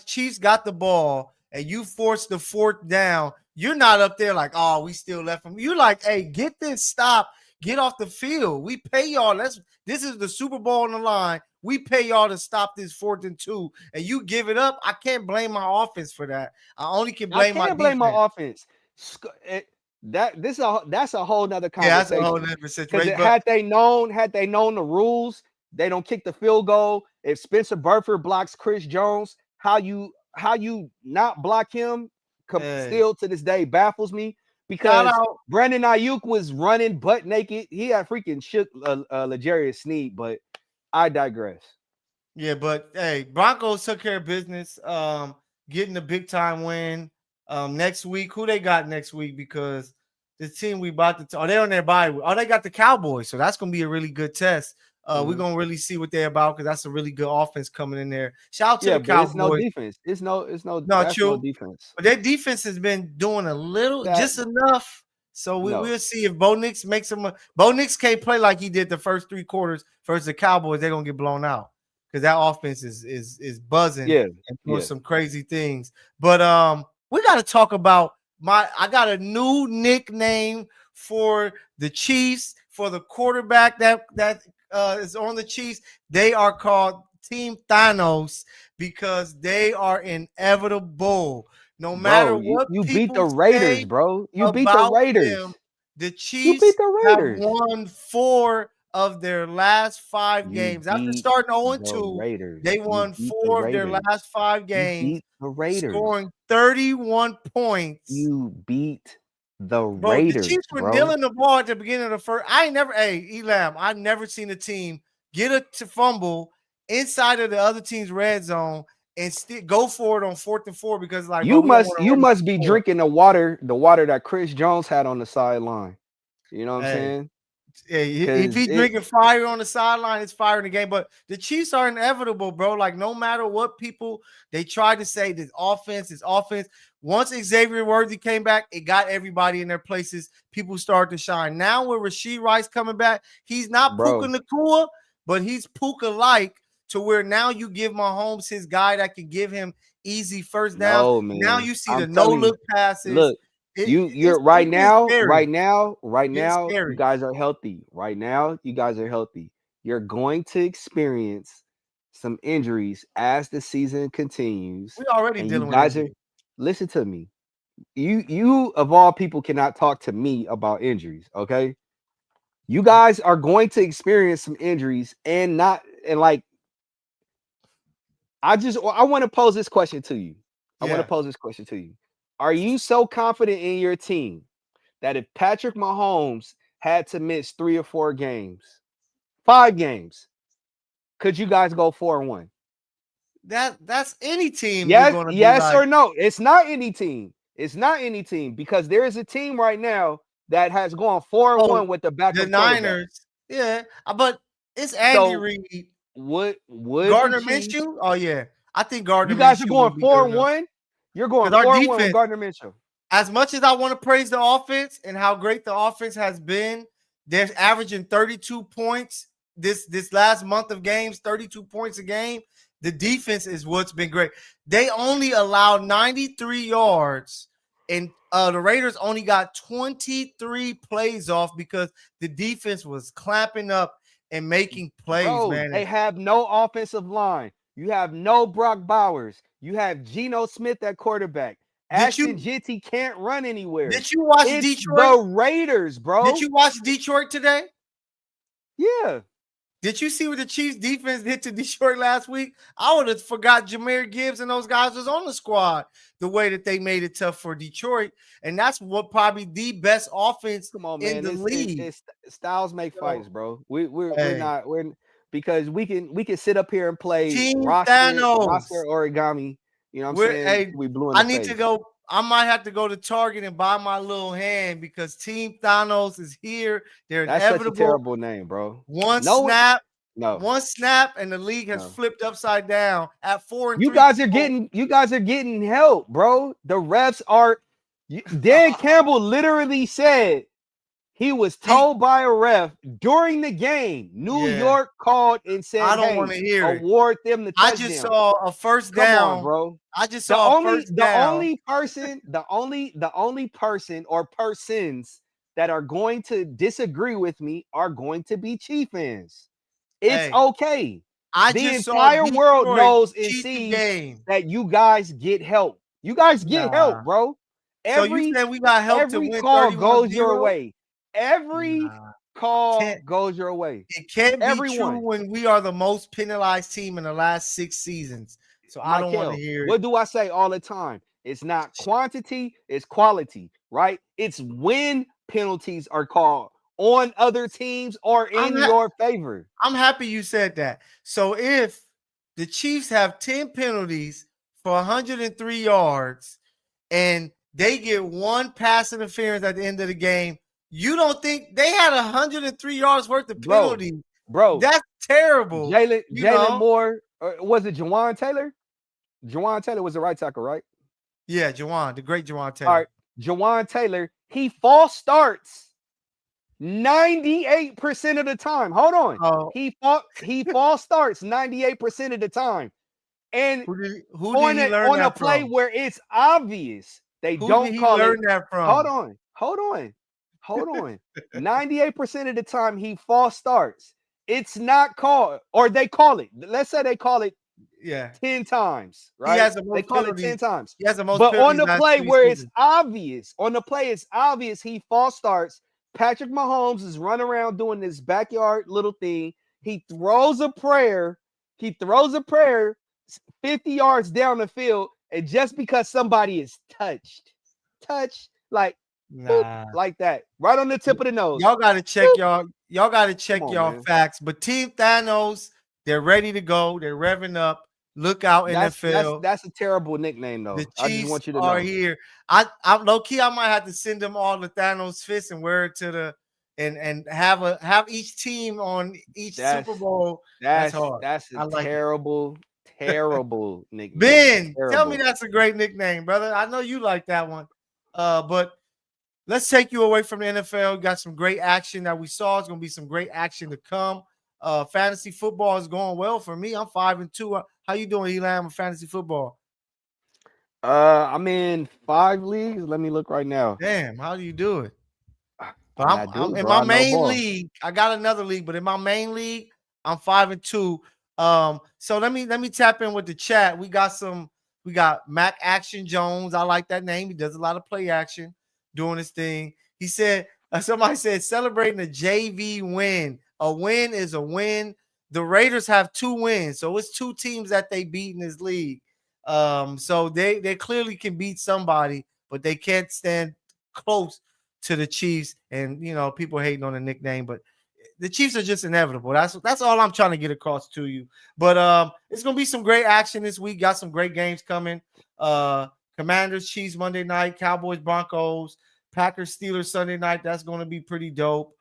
Chiefs got the ball, and you forced the 4th down, you're not up there like, "Oh, we still left them." You're like, "Hey, get this, stop, get off the field. We pay y'all. This is the Super Bowl on the line. We pay y'all to stop this 4th and 2, and you give it up." I can't blame my offense for that. I only can blame my defense. Blame my offense. That's a whole nother conversation. Yeah, that's a whole nother situation. Had they known the rules, they don't kick the field goal. If Spencer Burford blocks Chris Jones, how you not block him still to this day baffles me, because Brandon Ayuk was running butt naked. He had freaking shook L'Jarius Sneed, but I digress. Yeah, but hey, Broncos took care of business, getting a big time win. Next week, who they got next week? Because the team we bought they on their bye. They got the Cowboys, so that's gonna be a really good test. We're gonna really see what they're about, because that's a really good offense coming in there. Shout out to the Cowboys. It's no defense. It's no true defense. But their defense has been doing just enough So No. we'll see if Bo Nix makes him. Bo Nix can't play like he did the first 3 quarters versus the Cowboys. They're gonna get blown out because that offense is buzzing Yeah. and doing Yeah. some crazy things. But we got to talk about I got a new nickname for the Chiefs for the quarterback that is on the Chiefs. They are called Team Thanos because they are inevitable. No matter Bro, what you beat the people Raiders, say bro. You beat the about Raiders. them, the You beat Chiefs the have Raiders. won 4 of their last 5 You games. After beat starting the 0-2, Raiders. they You won beat the 4 of their Raiders. last 5 You games, beat the Raiders. scoring 31 points. You beat the Bro, the Raiders, Chiefs were bro. kneeling the ball at the beginning of the first. Elam, I never seen a team get a fumble inside of the other team's red zone and still go for it on 4th and 4 because like, bro, we don't want to You run must be the score. drinking the water that Chris Jones had on the sideline. You know what I'm Hey, saying? if he drinking fire on the sideline, it's fire in the game. But the Chiefs are inevitable, bro. Like no matter what people they try to say, this offense. Once Xavier Worthy came back, it got everybody in their places. People start to shine. Now with Rashee Rice coming back, he's not Puka Nacua, but he's Puka-like to where now you give Mahomes his guy that can give him easy first downs. No, man. Now you see I'm the telling no-look passes. Look, you're right now, you scary. guys are healthy. Right now, you guys are healthy. You're going to experience some injuries as the season continues. We already And dealing you with guys injuries. listen to me. You of all people cannot talk to me about injuries, okay? You guys are going to experience some injuries I want to pose this question to you. Are you so confident in your team that if Patrick Mahomes had to miss 3 or 4 games, 5 games, could you guys go 4-1? That's any team you're Yes, going to be yes like. or no? It's not any team. It's not any team because there is a team right now that has gone 4-1 with the backup the quarterback. Niners. Yeah, but it's Andy Reid. Would Gardner the Chiefs? Minshew? Oh yeah, I think Gardner You guys are Minshew going will be good enough. 4-1. You're going Because our 4-1 with defense, Gardner Minshew. as much as I want to praise the offense and how great the offense has been, they're averaging 32 points this last month of games, 32 points a game. The defense is what's been great. They only allowed 93 yards, and the Raiders only got 23 plays off because the defense was clamping up and making plays, Bro, man. they have no offensive line. You have no Brock Bowers. You have Geno Smith at quarterback. Ashton Jeanty can't run anywhere. Did you watch It's Detroit? the Raiders, bro. Did you watch Detroit today? Yeah. Did you see what the Chiefs defense did to Detroit last week? I would have forgot Jahmyr Gibbs and those guys was on the squad the way that they made it tough for Detroit. And that's what probably the best offense in the league. Styles make fights, bro. We're because we can sit up here and play Team roster Thanos. origami. You know what I'm saying? Hey, we blew in the face. To go. I might have to go to Target and buy my little hand because Team Thanos is here. They're That's inevitable. such a terrible name, bro. One snap, and the league has flipped upside down at 4-3. You guys are getting help, bro. The refs are. Dan Campbell literally said he was told by a ref during the game. New York called and said, I don't want to hear award them the touchdown. I just saw a first down. Come on, bro. I just saw the only person or persons that are going to disagree with me are going to be Chief fans. It's okay. The entire world knows and sees that you guys get help. You guys get help, bro. So you saying we got help to win call 31-0? Goes your way. Every call goes your way. It can't be true when we are the most penalized team in the last 6 seasons. So I don't want to hear it. What do I say all the time? It's not quantity, it's quality, right? It's when penalties are called on other teams or in your favor. I'm happy you said that. So if the Chiefs have 10 penalties for 103 yards and they get 1 pass interference at the end of the game, you don't think they had 103 yards worth of penalties? Bro, that's terrible. Jalen Moore, was it Jawan Taylor? Jawan Taylor was the right tackle, right? Yeah, Jawan, the great Jawan Taylor. All right, Jawan Taylor, He false starts 98% of the time. Hold on. Oh, He false starts 98% of the time. And who did he learn on a that play from? where it's obvious they Who did don't he call it. learn that Hold from? on. 98% of the time he false starts. It's not called, or they call it. Let's say they call it Yeah. 10 times, He right? has the They most call it 10 penalties. times. He has the most But on penalties the last play 3 where it's seasons. obvious, he false starts. Patrick Mahomes is running around doing this backyard little thing. He throws a prayer 50 yards down the field, and just because somebody is touched, like boop, Nah. like that, right on the tip of the nose. Y'all gotta check y'all gotta check on, y'all man. facts. But Team Thanos, they're ready to go. They're revving up. Look out, NFL. That's a terrible nickname, The though. I just Chiefs want you to are know. here. I'm low key. I might have to send them all the Thanos fists and wear it to the and have each team on each Super Bowl. That's hard. That's a I like it. terrible nickname. Ben, tell me Terrible. that's a great nickname, brother. I know you like that one. But let's take you away from the NFL. Got some great action that we saw. It's gonna be some great action to come. Fantasy football is going well for me. I'm 5-2. How you doing, Elam, with fantasy football? I'm in 5 leagues. Let me look right now. Damn, how do you do it? But I do, I'm in bro. my I know main ball. league. I got another league, but in my main league, I'm 5-2. So let me tap in with the chat. We got Mac Action Jones. I like that name. He does a lot of play action, doing his thing. He said, somebody said celebrating a JV win. A win is a win. The Raiders have 2 wins, so it's 2 teams that they beat in this league. So they clearly can beat somebody, but they can't stand close to the Chiefs. And people hating on the nickname, but the Chiefs are just inevitable. That's all I'm trying to get across to you. But it's gonna be some great action this week. Got some great games coming. Commanders, Chiefs Monday night, Cowboys, Broncos, Packers, Steelers Sunday night. That's gonna be pretty dope.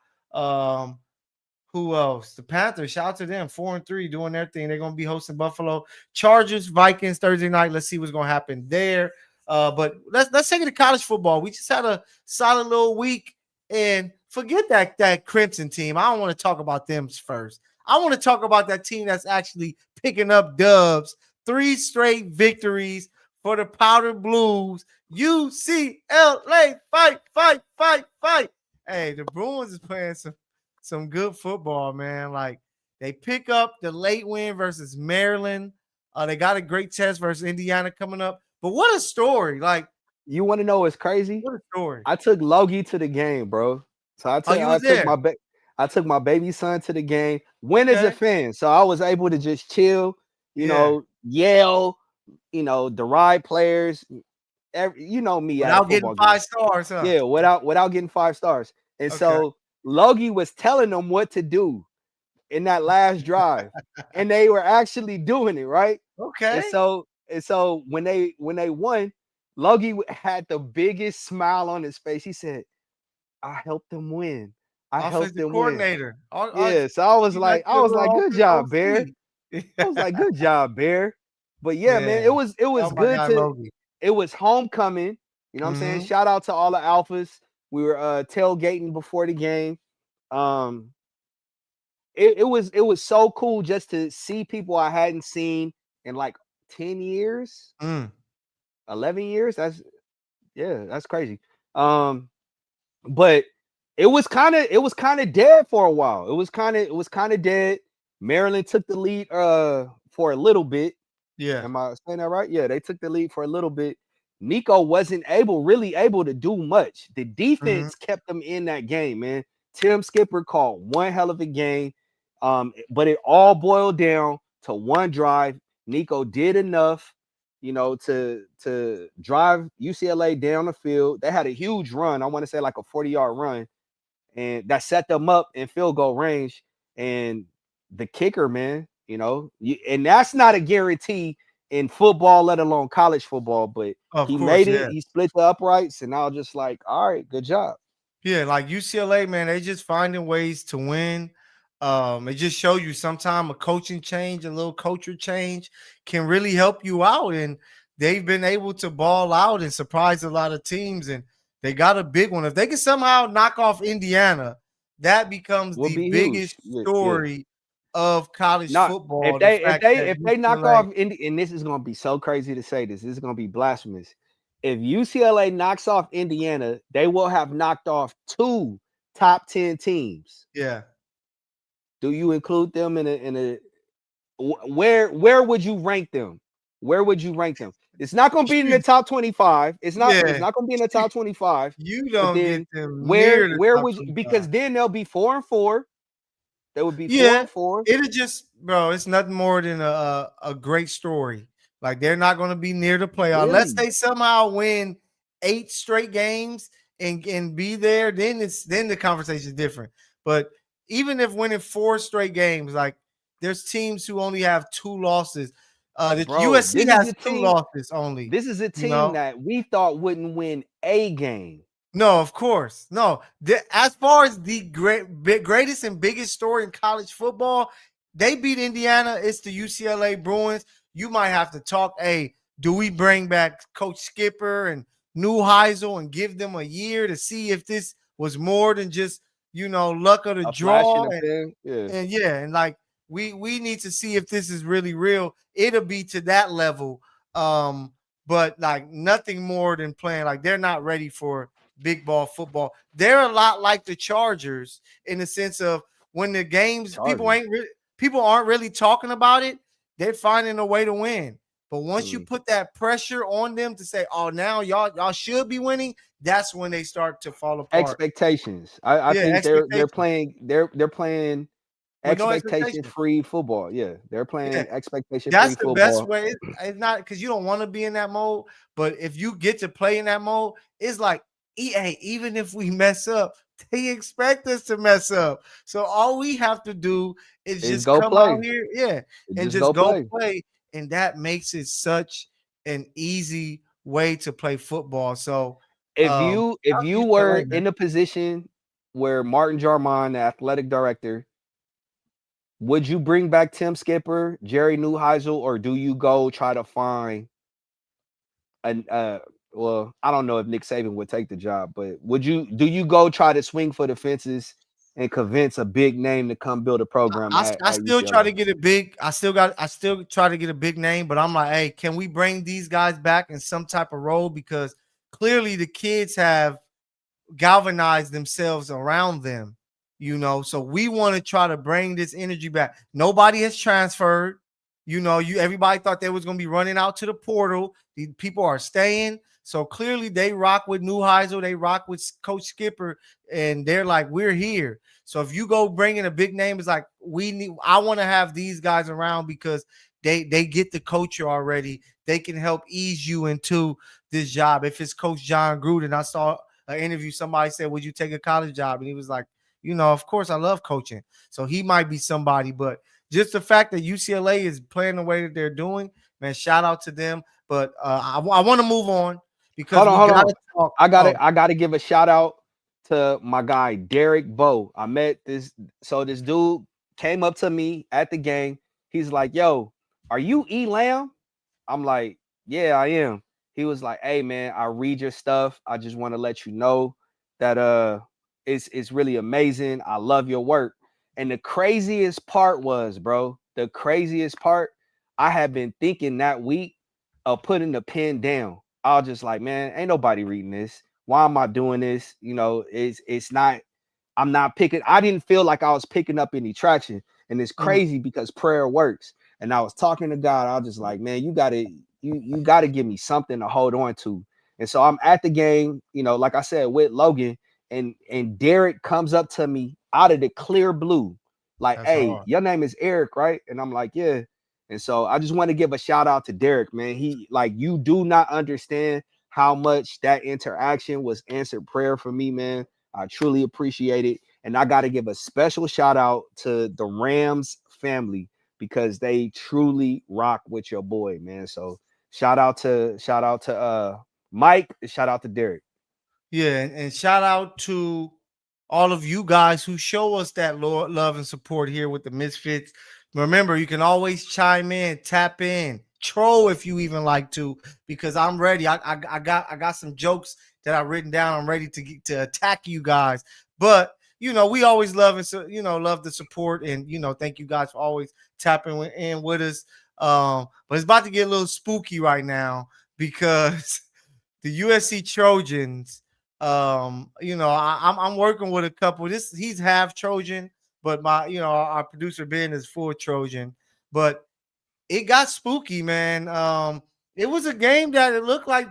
Who else? The Panthers. Shout out to them. 4-3 doing their thing. They're gonna be hosting Buffalo. Chargers, Vikings Thursday night. Let's see what's gonna happen there. But let's take it to college football. We just had a solid little week, and forget that Crimson team. I don't want to talk about them first. I want to talk about that team that's actually picking up dubs. 3 straight victories for the Powder Blues. UCLA, fight. Hey, the Bruins is playing some good football, man. Like, they pick up the late win versus Maryland. They got a great test versus Indiana coming up. But what a story! Like, You want to know what's crazy? what a story! I took Logie to the game, bro. So You was there. I took my baby son to the game. Win as a Okay. fan, so I was able to just chill, yell, deride players. You know me at a Without getting football 5 game. stars, huh? Yeah, without getting 5 stars. And Okay. so Logie was telling them what to do in that last drive, and they were actually doing it, right? Okay. And so when they won, Logie had the biggest smile on his face. He said, "I helped them win. I helped Offensive them win." coordinator. Yeah, so I was You like, your little good job, Bear. OC. I was like, good job, Bear. But yeah, man, Yeah. it was Oh my good God, to. Logie. It was homecoming. You know what I'm saying? Mhm. Shout out to all the alphas. We were tailgating before the game. It was so cool just to see people I hadn't seen in like 10 years, 11 years. That's crazy. But it was kind of dead for a while. It was kind of dead. Maryland took the lead for a little bit. Yeah. Am I saying that right? Yeah, they took the lead for a little bit. Nico wasn't really able to do much. The defense kept them in that game, man. Tim Skipper called one hell of a game. But it all boiled down to one drive. Nico did enough, to drive UCLA down the field. They had a huge run. I want to say like a 40-yard run, and that set them up in field goal range. And the kicker, man, and that's not a guarantee in football, let alone college football. But Of he course, made yeah. it. He split the uprights, and I was just like, all right, good job. Yeah, like UCLA, man, they just finding ways to win. It just shows you sometimes a coaching change, a little culture change can really help you out. And they've been able to ball out and surprise a lot of teams. And They got a big one. If they can somehow knock off Indiana, that becomes Will the be huge. biggest Yeah, yeah. story of college Not football. The fact that if they knock UCLA, off and this is gonna be so crazy to say this. This is gonna be blasphemous. If UCLA knocks off Indiana, they will have knocked off 2 top 10 teams. yeah, Do you include them in a where would you rank them? Where would you rank them? It's not going to be in the shoot, top 25. It's yeah, not going to be in the top 25. you But don't get then them near the where top would you, 25. because then they'll be 4-4. They would be four Yeah, and four. it'll just, bro. It's nothing more than a great story. Like they're not going to be near the playoff unless Really? they somehow win 8 straight games and be there. Then the conversation is different. But even if winning 4 straight games, like there's teams who only have 2 losses. The Bro, USC has 2 losses only. this is a You team know, that we thought wouldn't win a game. no, of course. No. As far as the greatest and biggest story in college football, they beat Indiana. It's the UCLA Bruins. You might have to talk, hey, do we bring back Coach Skipper and Neuheisel and give them a year to see if this was more than just, luck of the A flash in draw? the pan. Yeah. And yeah, and like we need to see if this is really real. It'll be to that level. But like nothing more than playing. Like they're not ready for big ball football. They're a lot like the Chargers in the sense of when the games Chargers. people aren't really talking about it, they're finding a way to win. But once you Mm. put that pressure on them to say, "Oh, now y'all should be winning," that's when they start to fall apart. Expectations. I Yeah, think they're expectations playing they're playing with no expectation expectations. free football. Yeah, they're Yeah, playing expectation free that's the best football. way. It's not because you don't want to be in that mode, but if you get to play in that mode, it's like EA. Even if we mess up, they expect us to mess up. So all we have to do is Is just go come out play. here, yeah, and Just just go go play. play, and that makes it such an easy way to play football. So, If shout out to you were UCLA, in man. a position where Martin Jarmon, the athletic director, would you bring back Tim Skipper, Jerry Neuheisel, or do you go try to find an well, I don't know if Nick Saban would take the job, but do you go try to swing for the fences and convince a big name to come build a program I at still try UCLA? to get a big. I still try to get a big name, but I'm like, hey, can we bring these guys back in some type of role? Because clearly the kids have galvanized themselves around them, So we want to try to bring this energy back. Nobody has transferred. Everybody thought they was gonna be running out to the portal. The people are staying. So clearly they rock with Neuheisel, they rock with Coach Skipper, and they're like, we're here. So if you go bring in a big name, it's like I want to have these guys around because they get the culture already. They can help ease you into this job. If it's Coach John Gruden, I saw an interview, somebody said, would you take a college job? And he was like, of course I love coaching. So he might be somebody, but just the fact that UCLA is playing the way that they're doing, man, shout out to them. But I want to move on because we Hold got on. to talk. I gotta give a shout out to my guy Derek Bowe. I met this dude came up to me at the game. He's like, "Yo, are you Lamb?" I'm like, "Yeah, I am." He was like, "Hey man, I read your stuff. I just want to let you know that it's really amazing. I love your work." And the craziest part was, bro, I had been thinking that week of putting the pen down. I was just like, man, ain't nobody reading this. Why am I doing this? It's not, I'm not picking, I didn't feel like I was picking up any traction. And it's crazy because prayer works. And I was talking to God. I was just like, man, you gotta give me something to hold on to. And so I'm at the game, like I said, with Logan, and Derek comes up to me out of the clear blue, like, That's hey, hard. your name is Eric, right? And I'm like, yeah. And so I just want to give a shout out to Derek, man. He, like, you do not understand how much that interaction was answered prayer for me, man. I truly appreciate it. And I got to give a special shout out to the Rams family because they truly rock with your boy, man. So shout out to Mike, shout out to Derek. Yeah, and shout out to all of you guys who show us that love and support here with the Misfits. Remember, you can always chime in, tap in, troll if you even like to, because I'm ready. I got some jokes that I've written down. I'm ready to attack you guys. But we always love love the support, and thank you guys for always tapping in with us. But it's about to get a little spooky right now because the USC Trojans. I'm working with a couple. He's half Trojan, but our producer Ben is full Trojan. But it got spooky, man. It was a game that it looked like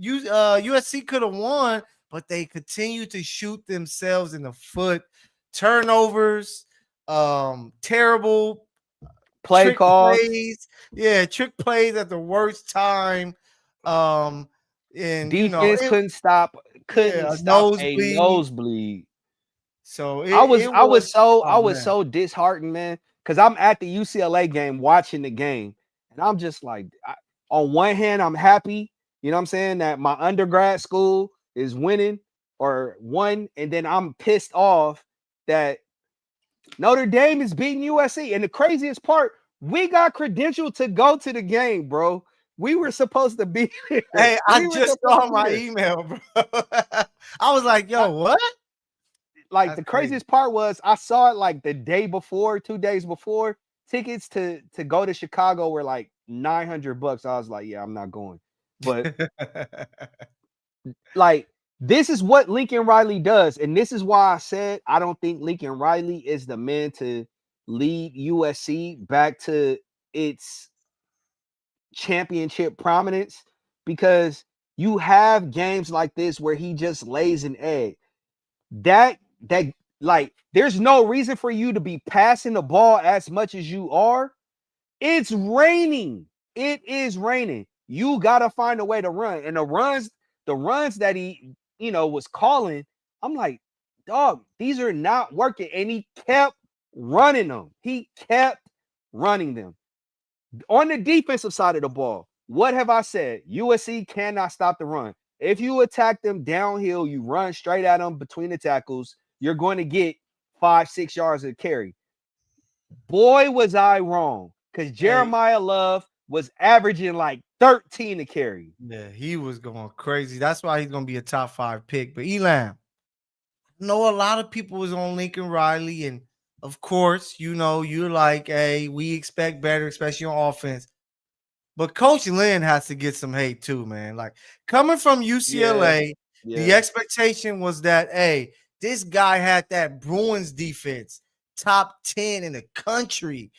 USC could have won, but they continued to shoot themselves in the foot. Turnovers, terrible play calls. plays. Yeah, trick plays at the worst time. And defense couldn't stop a nosebleed. So I was so disheartened, man, because I'm at the UCLA game watching the game, and I'm just like, on one hand, I'm happy, you know what I'm saying, that my undergrad school is winning or won, and then I'm pissed off that Notre Dame is beating USC. And the craziest part, we got credentialed to go to the game, bro. We were supposed to be there. Hey, I just saw my email, bro. I was like, yo, what? Like, that's the craziest part was I saw it like the day before, 2 days before. Tickets to go to Chicago were like $900. I was like, yeah, I'm not going. But like, this is what Lincoln Riley does. And this is why I said I don't think Lincoln Riley is the man to lead USC back to its championship prominence, because you have games like this where he just lays an egg. That like, there's no reason for you to be passing the ball as much as you are. It's raining. It is raining. You gotta find a way to run. And the runs that he was calling, I'm like, dog, these are not working. And he kept running them. He kept running them. On the defensive side of the ball, what have I said? USC cannot stop the run. If you attack them downhill, you run straight at them between the tackles, you're going to get 5-6 yards of carry. Boy, was I wrong, because Jeremiah Love was averaging like 13 to carry. Yeah, he was going crazy. That's why he's going to be a top 5 pick. But Elam, I know a lot of people was on Lincoln Riley, and of course, you're like, hey, we expect better, especially on offense. But Coach Lynn has to get some hate too, man. Like, coming from UCLA, the expectation was that, hey, this guy had that Bruins defense, top 10 in the country.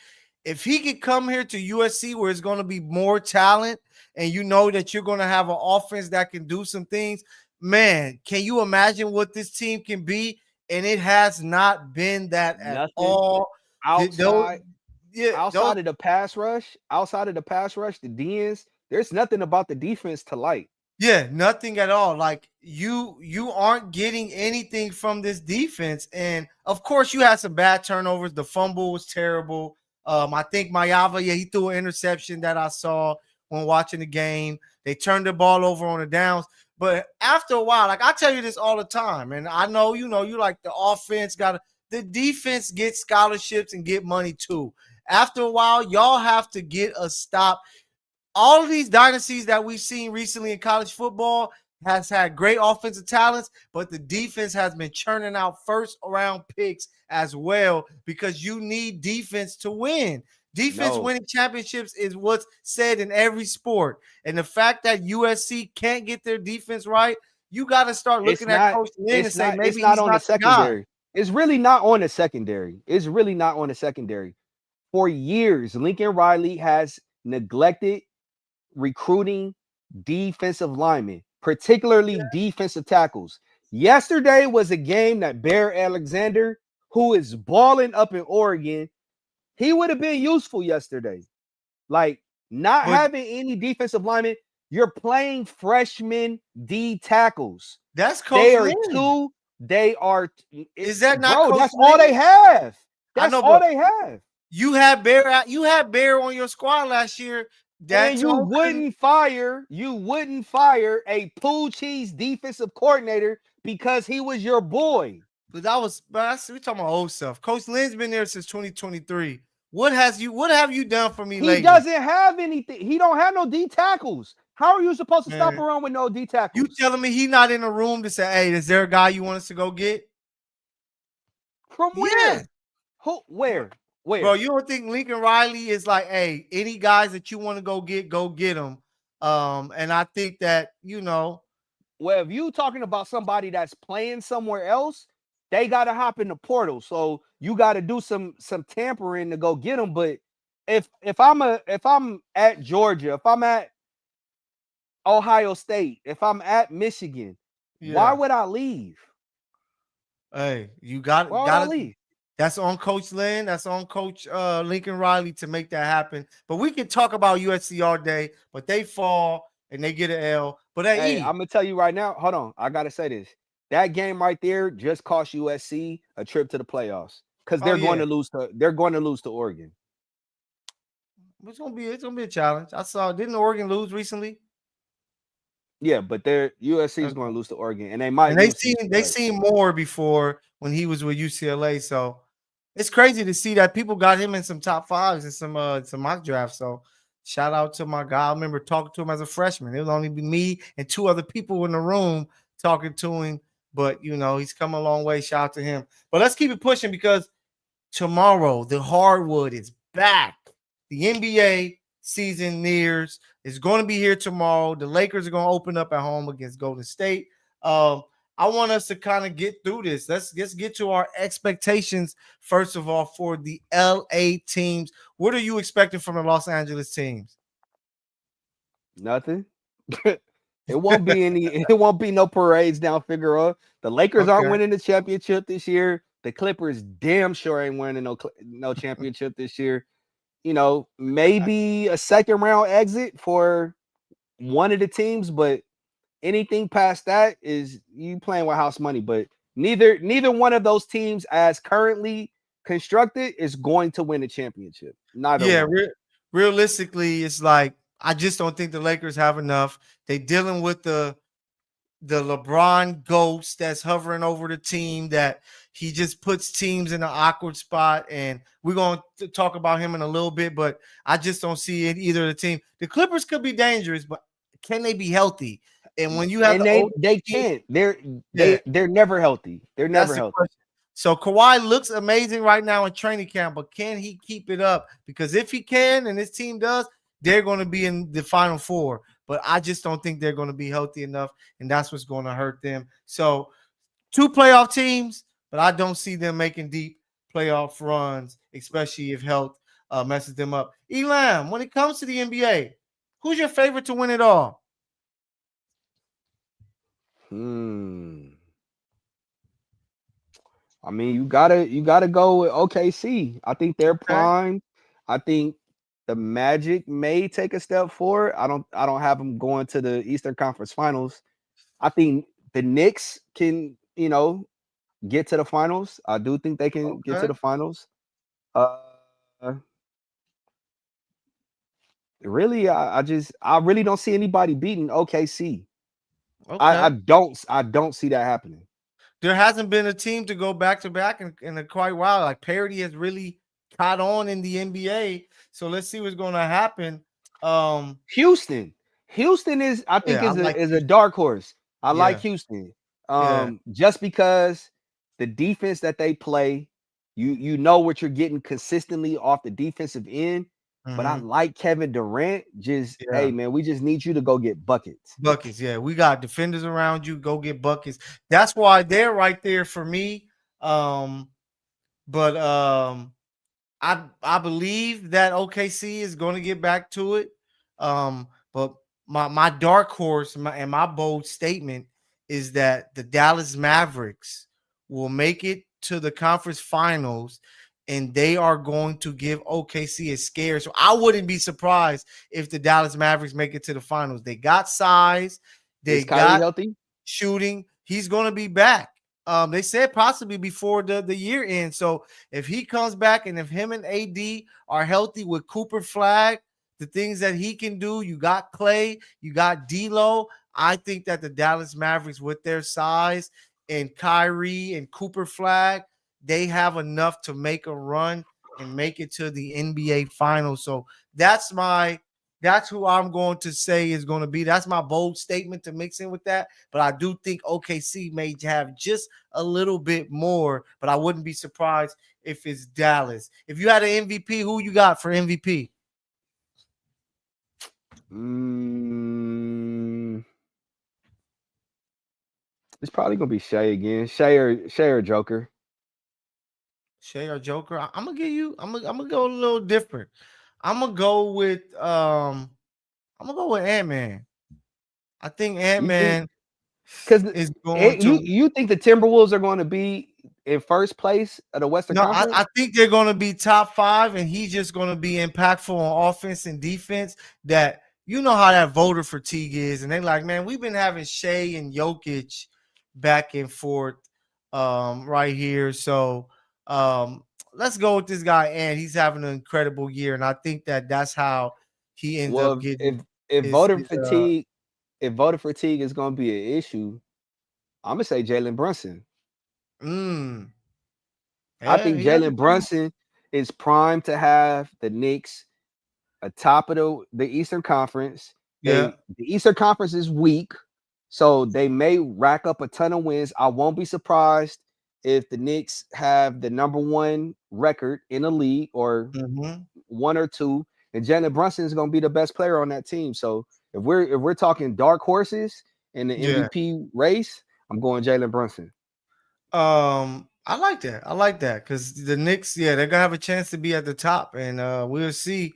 If he could come here to USC where it's going to be more talent and that you're going to have an offense that can do some things, man, can you imagine what this team can be? And it has not been that at all. Outside of the pass rush, the DNs, there's nothing about the defense to like. Yeah, nothing at all. Like, you aren't getting anything from this defense. And of course, you had some bad turnovers. The fumble was terrible. I think Mayava, he threw an interception that I saw when watching the game. They turned the ball over on the downs. But after a while, like, I tell you this all the time, and I know you like the offense the defense get scholarships and get money too. After a while, y'all have to get a stop. All of these dynasties that we've seen recently in college football has had great offensive talents, but the defense has been churning out first-round picks as well, because you need defense to win. Defense winning championships is what's said in every sport. And the fact that USC can't get their defense right, you got to start looking at Coach Lynn and say, maybe it's not on the secondary. It's really not on the secondary. It's really not on the secondary. For years, Lincoln Riley has neglected recruiting defensive linemen, particularly defensive tackles. Yesterday was a game that Bear Alexander, who is balling up in Oregon, he would have been useful yesterday. Like, not having any defensive linemen, you're playing freshman D tackles. That's Coach Lynn. Is that not Coach That's Lynn? All they have. That's all they have. You had Bear on your squad last year. And you wouldn't fire a pool cheese defensive coordinator because he was your boy. But we're talking about old stuff. Coach Lynn's been there since What have you done for me lately? He doesn't have anything. He don't have no D tackles. How are you supposed to stop Man, a run with no D you tackles? telling me he not in the room to say, "Hey, is there a guy you want us to go get?" From Yeah, where? Who? bro. Where? Bro, Where? you don't think Lincoln Riley is like, "Hey, any guys that you want to go get them." And I think that Well, if you talking about somebody that's playing somewhere else, they got to hop in the portal. So you got to do some tampering to go get them. But if I'm at Georgia, if I'm at Ohio State, if I'm at Michigan, why yeah. would I leave? Hey, you Why would I gotta. leave? That's on Coach Lynn. That's on Coach Lincoln Riley to make that happen. But we can talk about USC all day, but they fall and they get an L. But hey, Hey, I'm gonna tell you right now. Hold on, I gotta say this. That game right there just cost USC a trip to the playoffs because oh yeah, they're going to lose to Oregon. it's gonna be a challenge. I saw didn't Oregon lose recently? Yeah, but USC is Okay. going to lose to Oregon, and they might And they lose to seen they UCLA. seen more before when he was with UCLA. So it's crazy to see that people got him in some top fives and some mock drafts. So shout out to my guy. I remember talking to him as a freshman. It was only me and two other people in the room talking to him. But he's come a long way. Shout out to him. But let's keep it pushing because tomorrow the hardwood is back. The NBA season nears. It's going to be here tomorrow. The Lakers are going to open up at home against Golden State. I want us to kind of get through this. Let's get to our expectations first of all for the LA teams. What are you expecting from the Los Angeles teams? Nothing. It won't be any. It won't be no parades down Figueroa. The Lakers aren't Okay. winning the championship this year. The Clippers damn sure ain't winning no championship this year. Maybe a second round exit for one of the teams, but anything past that is you playing with house money. But neither one of those teams, as currently constructed, is going to win a championship. Neither Yeah, one. realistically, it's like I just don't think the Lakers have enough. They dealing with the LeBron ghost that's hovering over the team that he just puts teams in an awkward spot. And we're going to talk about him in a little bit, but I just don't see it either of the team. The Clippers could be dangerous, but can they be healthy? And when you have And the they team, can't. They're yeah, they're never healthy. They're that's never the healthy. question. So Kawhi looks amazing right now in training camp, but can he keep it up? Because if he can and his team does, they're going to be in the Final Four. But I just don't think they're going to be healthy enough, and that's what's going to hurt them. So two playoff teams, but I don't see them making deep playoff runs, especially if health messes them up. Elam, when it comes to the NBA, who's your favorite to win it all? Hmm. I mean, you gotta go with OKC. I think they're Okay, primed. I think the Magic may take a step forward. I don't have them going to the Eastern Conference Finals. I think the Knicks can, get to the finals. I do think they can get to okay, the finals. Uh really, I really don't see anybody beating OKC. okay. I don't see that happening. There hasn't been a team to go back to back in a quite while. Like parity has really caught on in the NBA. So let's see what's going to happen. Um, Houston. Houston is I think yeah, I is like a you. dark horse. I like Yeah, Houston. yeah. Just because the defense that they play, you know what you're getting consistently off the defensive end. But I Hmm. like Kevin Durant. Just hey Yeah. man, we just need you to go get buckets. Buckets. Yeah, we got defenders around you. Go get buckets. That's why they're right there for me. But I believe that OKC is going to get back to it. But my dark horse and my bold statement is that the Dallas Mavericks will make it to the conference finals and they are going to give OKC a scare. So I wouldn't be surprised if the Dallas Mavericks make it to the finals. They got size, they Is Kyrie got healthy? shooting. He's going to be back. They said possibly before the year ends. So if he comes back and if him and AD are healthy with Cooper Flag, the things that he can do, you got Clay, you got D'Lo. I think that the Dallas Mavericks, with their size and Kyrie and Cooper Flag, they have enough to make a run and make it to the NBA Finals. So that's That's who I'm going to say is going to be. That's my bold statement to mix in with that. But I do think OKC may have just a little bit more, but I wouldn't be surprised if it's Dallas. If you had an MVP, who you got for MVP? It's probably gonna be Shea again. Shea or Joker. Shea or Joker? I'm gonna give you. I'm gonna go a little different. I'm gonna go with Ant-Man. I think You think Ant-Man because is going to. you think the Timberwolves are going to be in first place of the Western No, Conference? I think they're going to be top 5, and he's just going to be impactful on offense and defense. That you know how that voter fatigue is, and they're like, man, we've been having Shea and Jokic back and forth right here. So let's go with this guy, and he's having an incredible year, and I think that's how he ends up Well, getting if his. voter fatigue is going to be an issue, I'm gonna say Jalen Brunson. Mm, I yeah, think he has a Jalen Brunson is primed to have the Knicks atop of the Eastern Conference. yeah. The Eastern Conference is weak, so they may rack up a ton of wins. I won't be surprised if the Knicks have the number 1 record in the league or Mm-hmm. 1 or 2, and Jalen Brunson is going to be the best player on that team. So if we're talking dark horses in the Yeah. MVP race, I'm going Jalen Brunson. I like that. I like that because the Knicks, yeah, they're gonna have a chance to be at the top, and we'll see.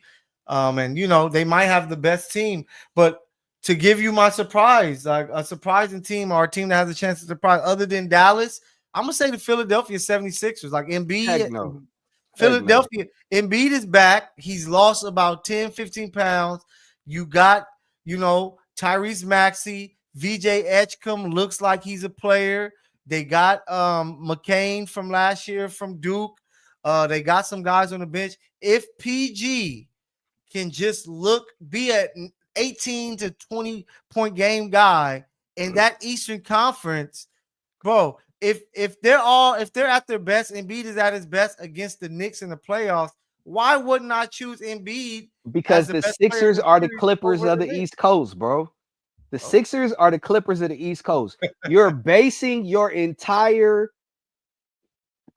And they might have the best team, but to give you my surprise, like a surprising team or a team that has a chance to surprise, other than Dallas, I'm gonna say the Philadelphia 76ers. Like Heck Embiid, no. Heck no. Philadelphia, Embiid is back. He's lost about 10, 15 pounds. You got, Tyrese Maxey, VJ Edgecombe looks like he's a player. They got McCain from last year from Duke. They got some guys on the bench. If PG can just be an 18 to 20 point game guy in that Eastern Conference, bro. If they're at their best, Embiid is at his best against the Knicks in the playoffs. Why wouldn't I choose Embiid as Because the the best player in Sixers the are the series Clippers over of the the Knicks? East Coast, bro. The Oh. Sixers are the Clippers of the East Coast. You're basing your entire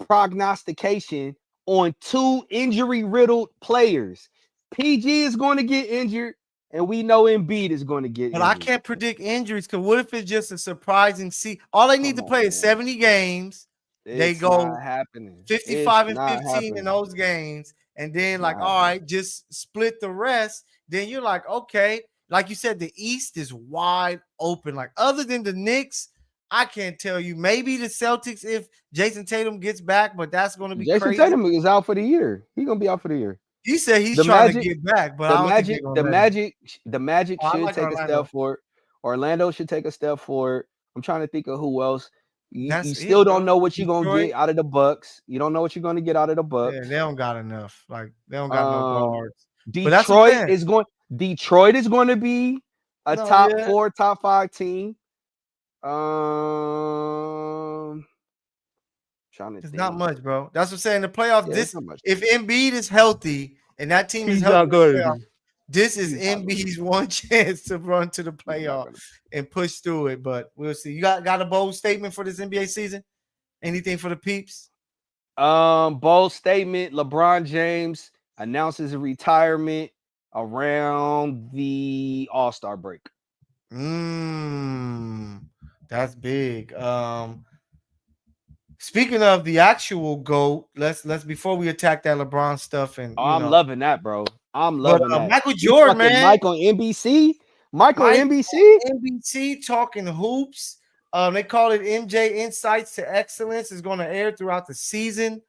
prognostication on 2 injury-riddled players. PG is going to get injured, and we know Embiid is going to get But I injured. can't predict injuries because what if it's just a surprising All they need Come to on, play is man. 70 games. They It's go not happening. It's 55 and not 15 in happening. those games. And then, It's like, not all happening. right, just split the rest. Then you're like, okay. Like you said, the East is wide open. Like, other than the Knicks, I can't tell you. Maybe the Celtics if Jason Tatum gets back, but that's going to be Jason crazy. Tatum is out for the year. He's gonna be out for the year. He said he's The trying to Magic, get back, but the I don't think they're Magic, going the to let him. Magic, the Magic Oh, I should like take a step Orlando. forward. Orlando should take a step forward. I'm trying to think of who else. You That's still it, don't bro. know what you're gonna Detroit. get out of the Bucks. You don't know what you're gonna get out of the Yeah, Bucks. they don't got enough. Like they don't got no guards. But that's what I'm Detroit saying. is going. Detroit is going to be a No, top yeah, 4, top 5 team. Um, trying to it's not think. much, bro. That's what I'm saying. The playoffs. Yeah, it's This not much. if Embiid is healthy and that team is He's healthy not in the going to playoffs, be. this is He's not going to be. Embiid's one chance to run to the He's not playoff going to and push through it. But we'll see. You got a bold statement for this NBA season? Anything for the peeps? be. Bold statement. LeBron James announces a retirement around the All-Star break. That's big. Speaking of the actual GOAT, let's before we attack that LeBron stuff and Oh, I'm loving that, bro. I'm but loving that. Michael You Jordan, talking man, Mike on NBC? Mike on Mike NBC? NBC talking hoops. They call it MJ Insights to Excellence. Is going to air throughout the season.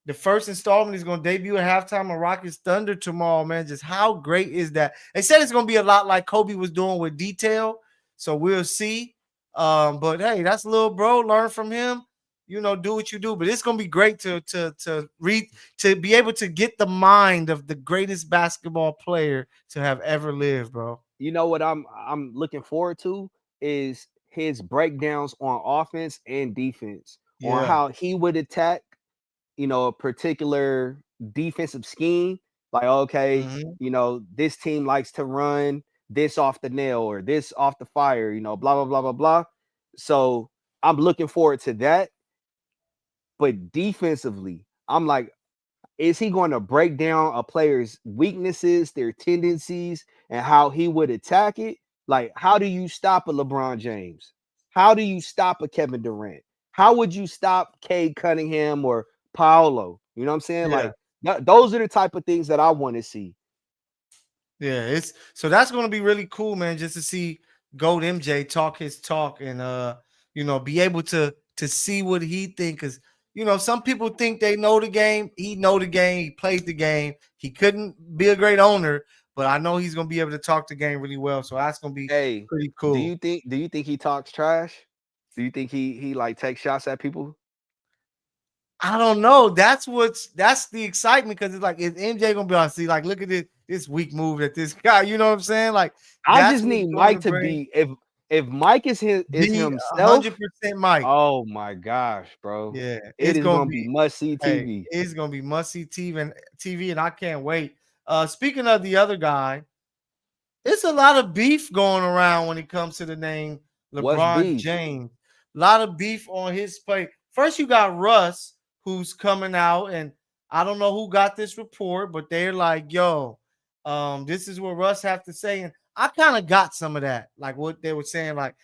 The first installment is going to debut at halftime of Rockets Thunder tomorrow, man. Just how great is that? They said it's going to be a lot like Kobe was doing with detail. So we'll see. But hey, that's little bro. Learn from him. Do what you do. But it's gonna be great to read, to be able to get the mind of the greatest basketball player to have ever lived, bro. You know what I'm looking forward to is his breakdowns on offense and defense, on Yeah. how he would attack, a particular defensive scheme. Like, okay, Mhm. this team likes to run this off the nail or this off the fire, blah, blah, blah, blah, blah. So I'm looking forward to that. But defensively, I'm like, is he going to break down a player's weaknesses, their tendencies, and how he would attack it? Like, how do you stop a LeBron James? How do you stop a Kevin Durant? How would you stop Cade Cunningham or Paolo? You know what I'm saying? Yeah. Like, those are the type of things that I want to see. Yeah, it's so that's gonna be really cool, man, just to see Goat MJ talk his talk and be able to see what he think. Cause some people think they know the game. He know the game, he played the game. He couldn't be a great owner, but I know he's gonna be able to talk the game really well. So that's gonna be Hey, pretty do cool. you think he talks trash? Do you think he like takes shots at people? I don't know. That's the excitement because it's like is MJ gonna be on see like look at this weak move that this guy, you know what I'm saying? Like I that's just what's need going Mike to to bring be if Mike is the himself. 100% Mike. Oh my gosh, bro. Yeah, It it's is gonna gonna be be must see hey, TV. it's gonna be must see TV, and I can't wait. Speaking of the other guy, it's a lot of beef going around when it comes to the name What's LeBron beef? James. A lot of beef on his plate. First, you got Russ, who's coming out, and I don't know who got this report, but they're like, "Yo, this is what Russ have to say," and I kind of got some of that, like what they were saying. Like,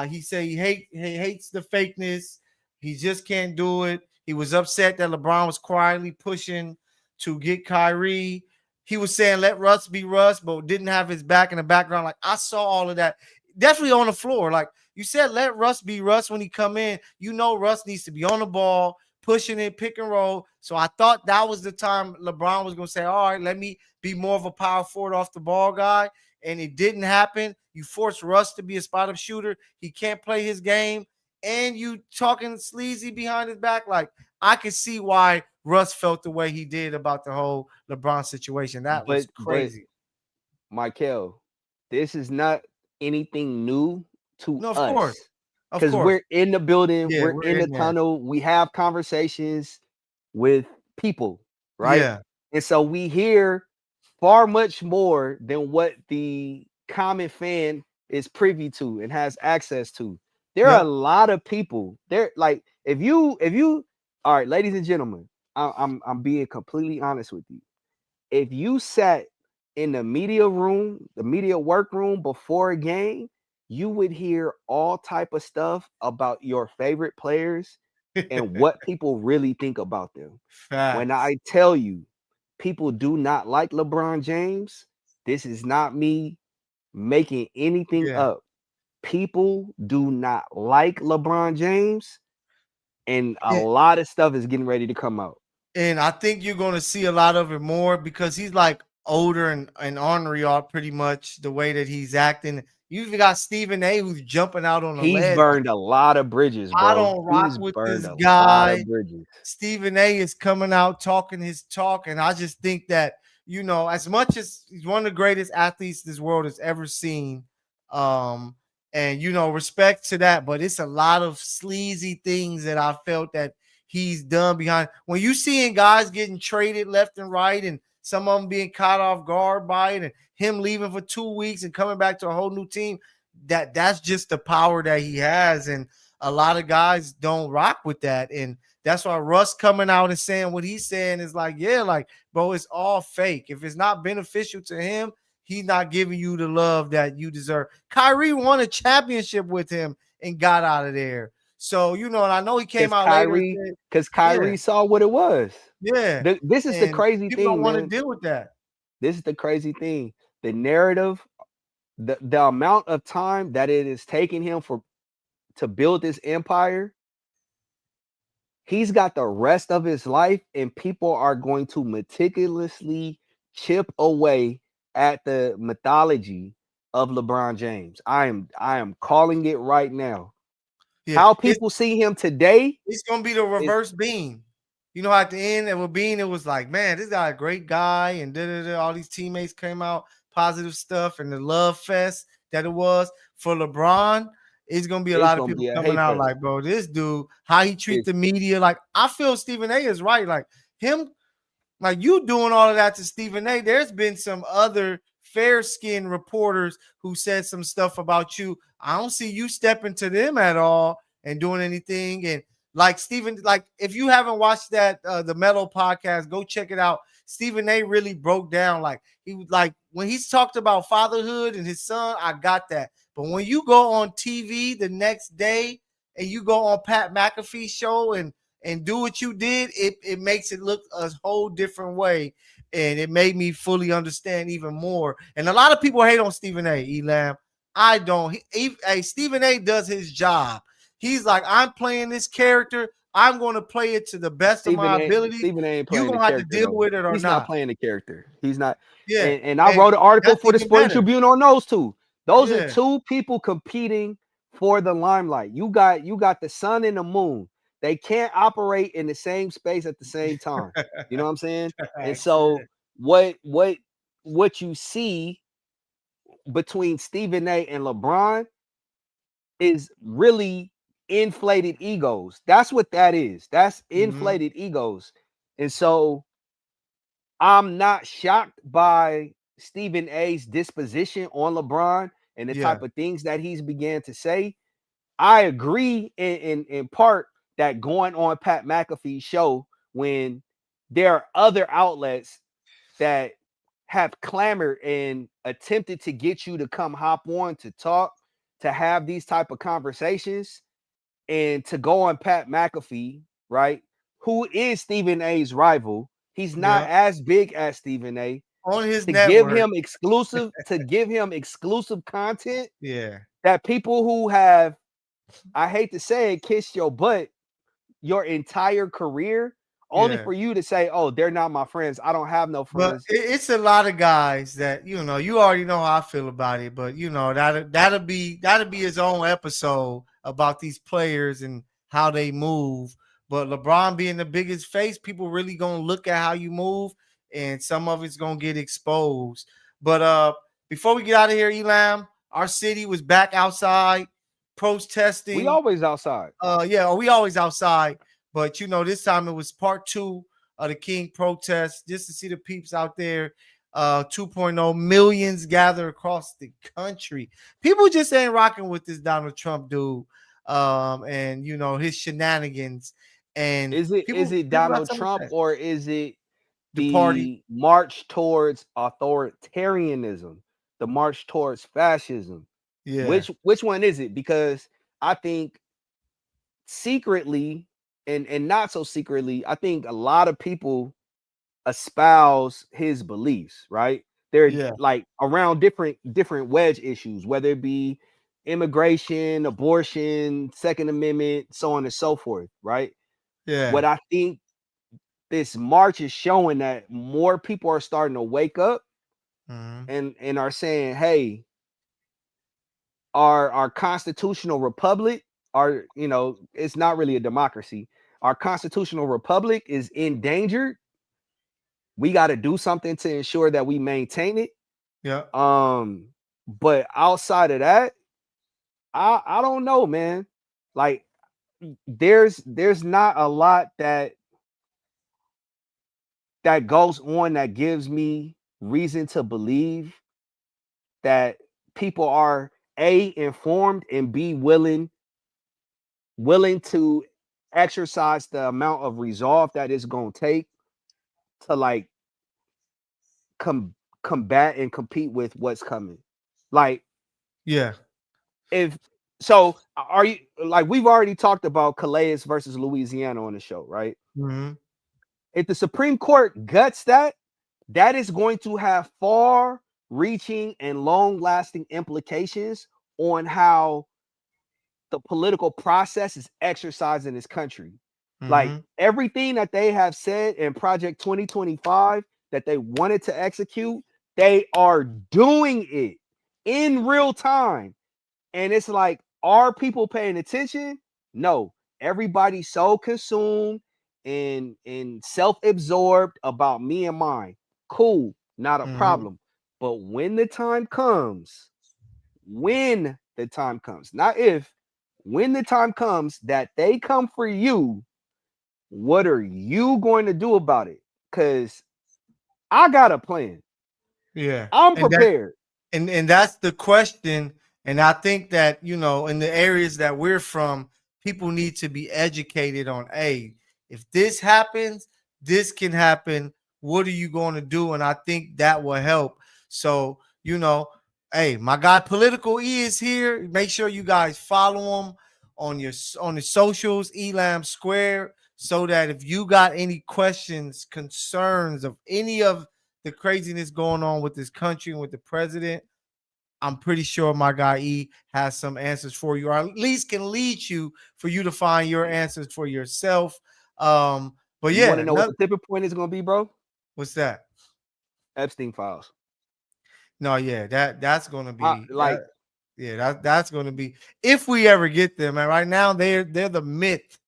he said he hates the fakeness. He just can't do it. He was upset that LeBron was quietly pushing to get Kyrie. He was saying let Russ be Russ, but didn't have his back in the background. Like I saw all of that, definitely on the floor. Like you said, let Russ be Russ when he come in. Russ needs to be on the ball, pushing it, pick and roll. So I thought that was the time LeBron was going to say, all right, let me be more of a power forward off the ball guy. And it didn't happen. You force Russ to be a spot up shooter. He can't play his game. And you talking sleazy behind his back. Like I can see why Russ felt the way he did about the whole LeBron situation. That was But crazy. Mykell, this is not anything new to No, of us course. Of because course. we're in the building, Yeah, we're we're in the in there. tunnel, we have conversations with people, right? Yeah. And so we hear far much more than what the common fan is privy to and has access to. There are a Yep. lot of people there. Like if you, all right, ladies and gentlemen, I'm being completely honest with you. If you sat in the media room, the media workroom before a game, you would hear all type of stuff about your favorite players and what people really think about them. When Facts. I tell you people do not like LeBron James, this is not me making anything Yeah. up. People do not like LeBron James, and a And, lot of stuff is getting ready to come out. and I think you're gonna see a lot of it more because he's like older and ornery all pretty much the way that he's acting. You even got Stephen A who's jumping out on the He's ledge. Like, burned a lot of bridges, I bro. don't rock He's with burned this a lot guy. of bridges. Stephen A is coming out talking his talk, and I just think that as much as he's one of the greatest athletes this world has ever seen, um, and respect to that, but it's a lot of sleazy things that I felt that he's done behind. When you seeing guys getting traded left and right, and some of them being caught off guard by it, and him leaving for 2 weeks and coming back to a whole new team, that's just the power that he has, and a lot of guys don't rock with that, and that's why Russ coming out and saying what he's saying is like, yeah, like, bro, it's all fake. If it's not beneficial to him, he's not giving you the love that you deserve. Kyrie won a championship with him and got out of there. So, and I know he came Because out later and Kyrie, said, because yeah, Kyrie saw what it was. yeah. This is the And crazy people don't thing, want to man. deal with that. This is the crazy thing. The narrative, the amount of time that it is taking him to build this empire, he's got the rest of his life, and people are going to meticulously chip away at the mythology of LeBron James. I am calling it right now. Yeah. How It's people see him today it's gonna be the is reverse Bean. At the end of Bean, it was like, man, this guy a great guy, and all these teammates came out positive stuff, and the love fest that it was for LeBron. It's gonna be a it's lot of gonna people be a coming hate out fest. like, bro, this dude, how he treat It's the media. Like, I feel Stephen A is right. Like him Like you doing all of that to Stephen A. There's been some other fair-skinned reporters who said some stuff about you. I don't see you stepping to them at all and doing anything. And like Stephen, like if you haven't watched that the Metal podcast, go check it out. Stephen A. really broke down like he was like when he's talked about fatherhood and his son. I got that, but when you go on TV the next day and you go on Pat McAfee's show and do what you did, it makes it look a whole different way. And it made me fully understand even more. And a lot of people hate on Stephen A. Elam. I don't. Stephen A. does his job. He's like, I'm playing this character. I'm going to play it to the best of my ability. Stephen A. ain't You're playing the going to have to character deal though. with it or He's not not. playing the character. He's not. Yeah. And I wrote an article for the Sporting better. Tribune on those two. Those Yeah. are two people competing for the limelight. You got the sun and the moon. They can't operate in the same space at the same time. You know what I'm saying? And so what you see between Stephen A. and LeBron is really inflated egos. That's what that is. That's inflated egos. And so I'm not shocked by Stephen A.'s disposition on LeBron and the type of things that he's began to say. I agree in part that going on Pat McAfee's show when there are other outlets that have clamored and attempted to get you to come hop on to talk, to have these type of conversations, and to go on Pat McAfee, right? Who is Stephen A.'s rival? He's not as big as Stephen A. On his to network. give him exclusive content. Yeah. That people who have, I hate to say it, kissed your butt your entire career, only for you to say, oh, they're not my friends. I don't have no friends. But it's a lot of guys that, you know, you already know how I feel about it, but you know, that'll be his own episode about these players and how they move. But LeBron being the biggest face, people really gonna look at how you move, and some of it's gonna get exposed. But before we get out of here, Elam, our city was back outside protesting. We always outside. We always outside. But you know, this time it was part 2 of the King protest, just to see the peeps out there. 2.0 millions gather across the country. People just ain't rocking with this Donald Trump dude, and you know his shenanigans. And is it Donald Trump or is it the party march towards authoritarianism, the march towards fascism? Yeah, which one is it? Because I think secretly and not so secretly, I think a lot of people espouse his beliefs, right? They're like around different wedge issues, whether it be immigration, abortion, Second Amendment, so on and so forth, right? Yeah. What I think this march is showing that more people are starting to wake up and are saying, hey, our constitutional republic, it's not really a democracy. Our constitutional republic is endangered. We got to do something to ensure that we maintain it. Yeah. But outside of that, I don't know, man. Like there's not a lot that goes on that gives me reason to believe that people are A, informed, and B, willing to exercise the amount of resolve that it's going to take to like combat and compete with what's coming. Like, if so, are you like, we've already talked about Calais versus Louisiana on the show, right? If the Supreme Court guts that is going to have far reaching and long lasting implications on how the political process is exercised in this country. Like everything that they have said in Project 2025 that they wanted to execute, they are doing it in real time. And it's like, are people paying attention? No. Everybody's so consumed and self-absorbed about me and mine. Cool, not a problem. But when the time comes, not if, when the time comes that they come for you, what are you going to do about it? Because I got a plan. Yeah. I'm And that prepared. and that's the question. And I think that, in the areas that we're from, people need to be educated on, hey, if this happens, this can happen. What are you going to do? And I think that will help. So, hey, my guy Political E is here. Make sure you guys follow him on the socials, Elam Square, so that if you got any questions, concerns of any of the craziness going on with this country and with the president, I'm pretty sure my guy E has some answers for you, or at least can lead you for you to find your answers for yourself. But You want to yeah, know what the tipping point is going to be, bro? what's that? Epstein files. No, yeah, that's gonna be Like, that's gonna be, if we ever get them. And right now they're the myth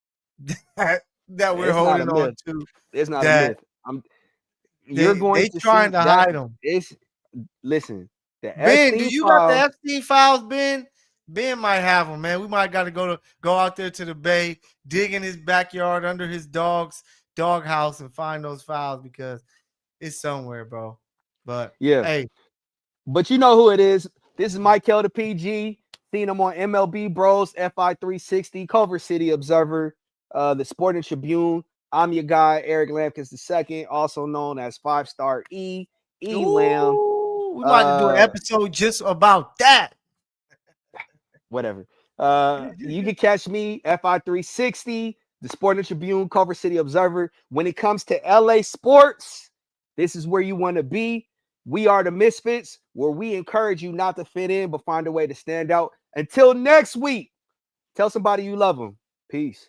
that we're it's not a holding on myth. to. It's not a That myth. You're going they to trying see to that. hide them. It's listen. The Ben, do Epstein you got the files. Epstein files, Ben? Ben might have them, man. We might got to go out there to the bay, dig in his backyard under his dog house, and find those files, because it's somewhere, bro. But Yeah. hey, But you know who it is. This is Mykell the PG. Seen him on MLB Bros, FI 360, Culver City Observer, the Sporting Tribune. I'm your guy, Eric Lambkins II, also known as 5-Star Lamb. we might have to do an episode just about that. Whatever. You can catch me, FI 360, the Sporting Tribune, Culver City Observer. When it comes to LA sports, this is where you want to be. We are the Misfits, where we encourage you not to fit in, but find a way to stand out. Until next week, tell somebody you love them. Peace.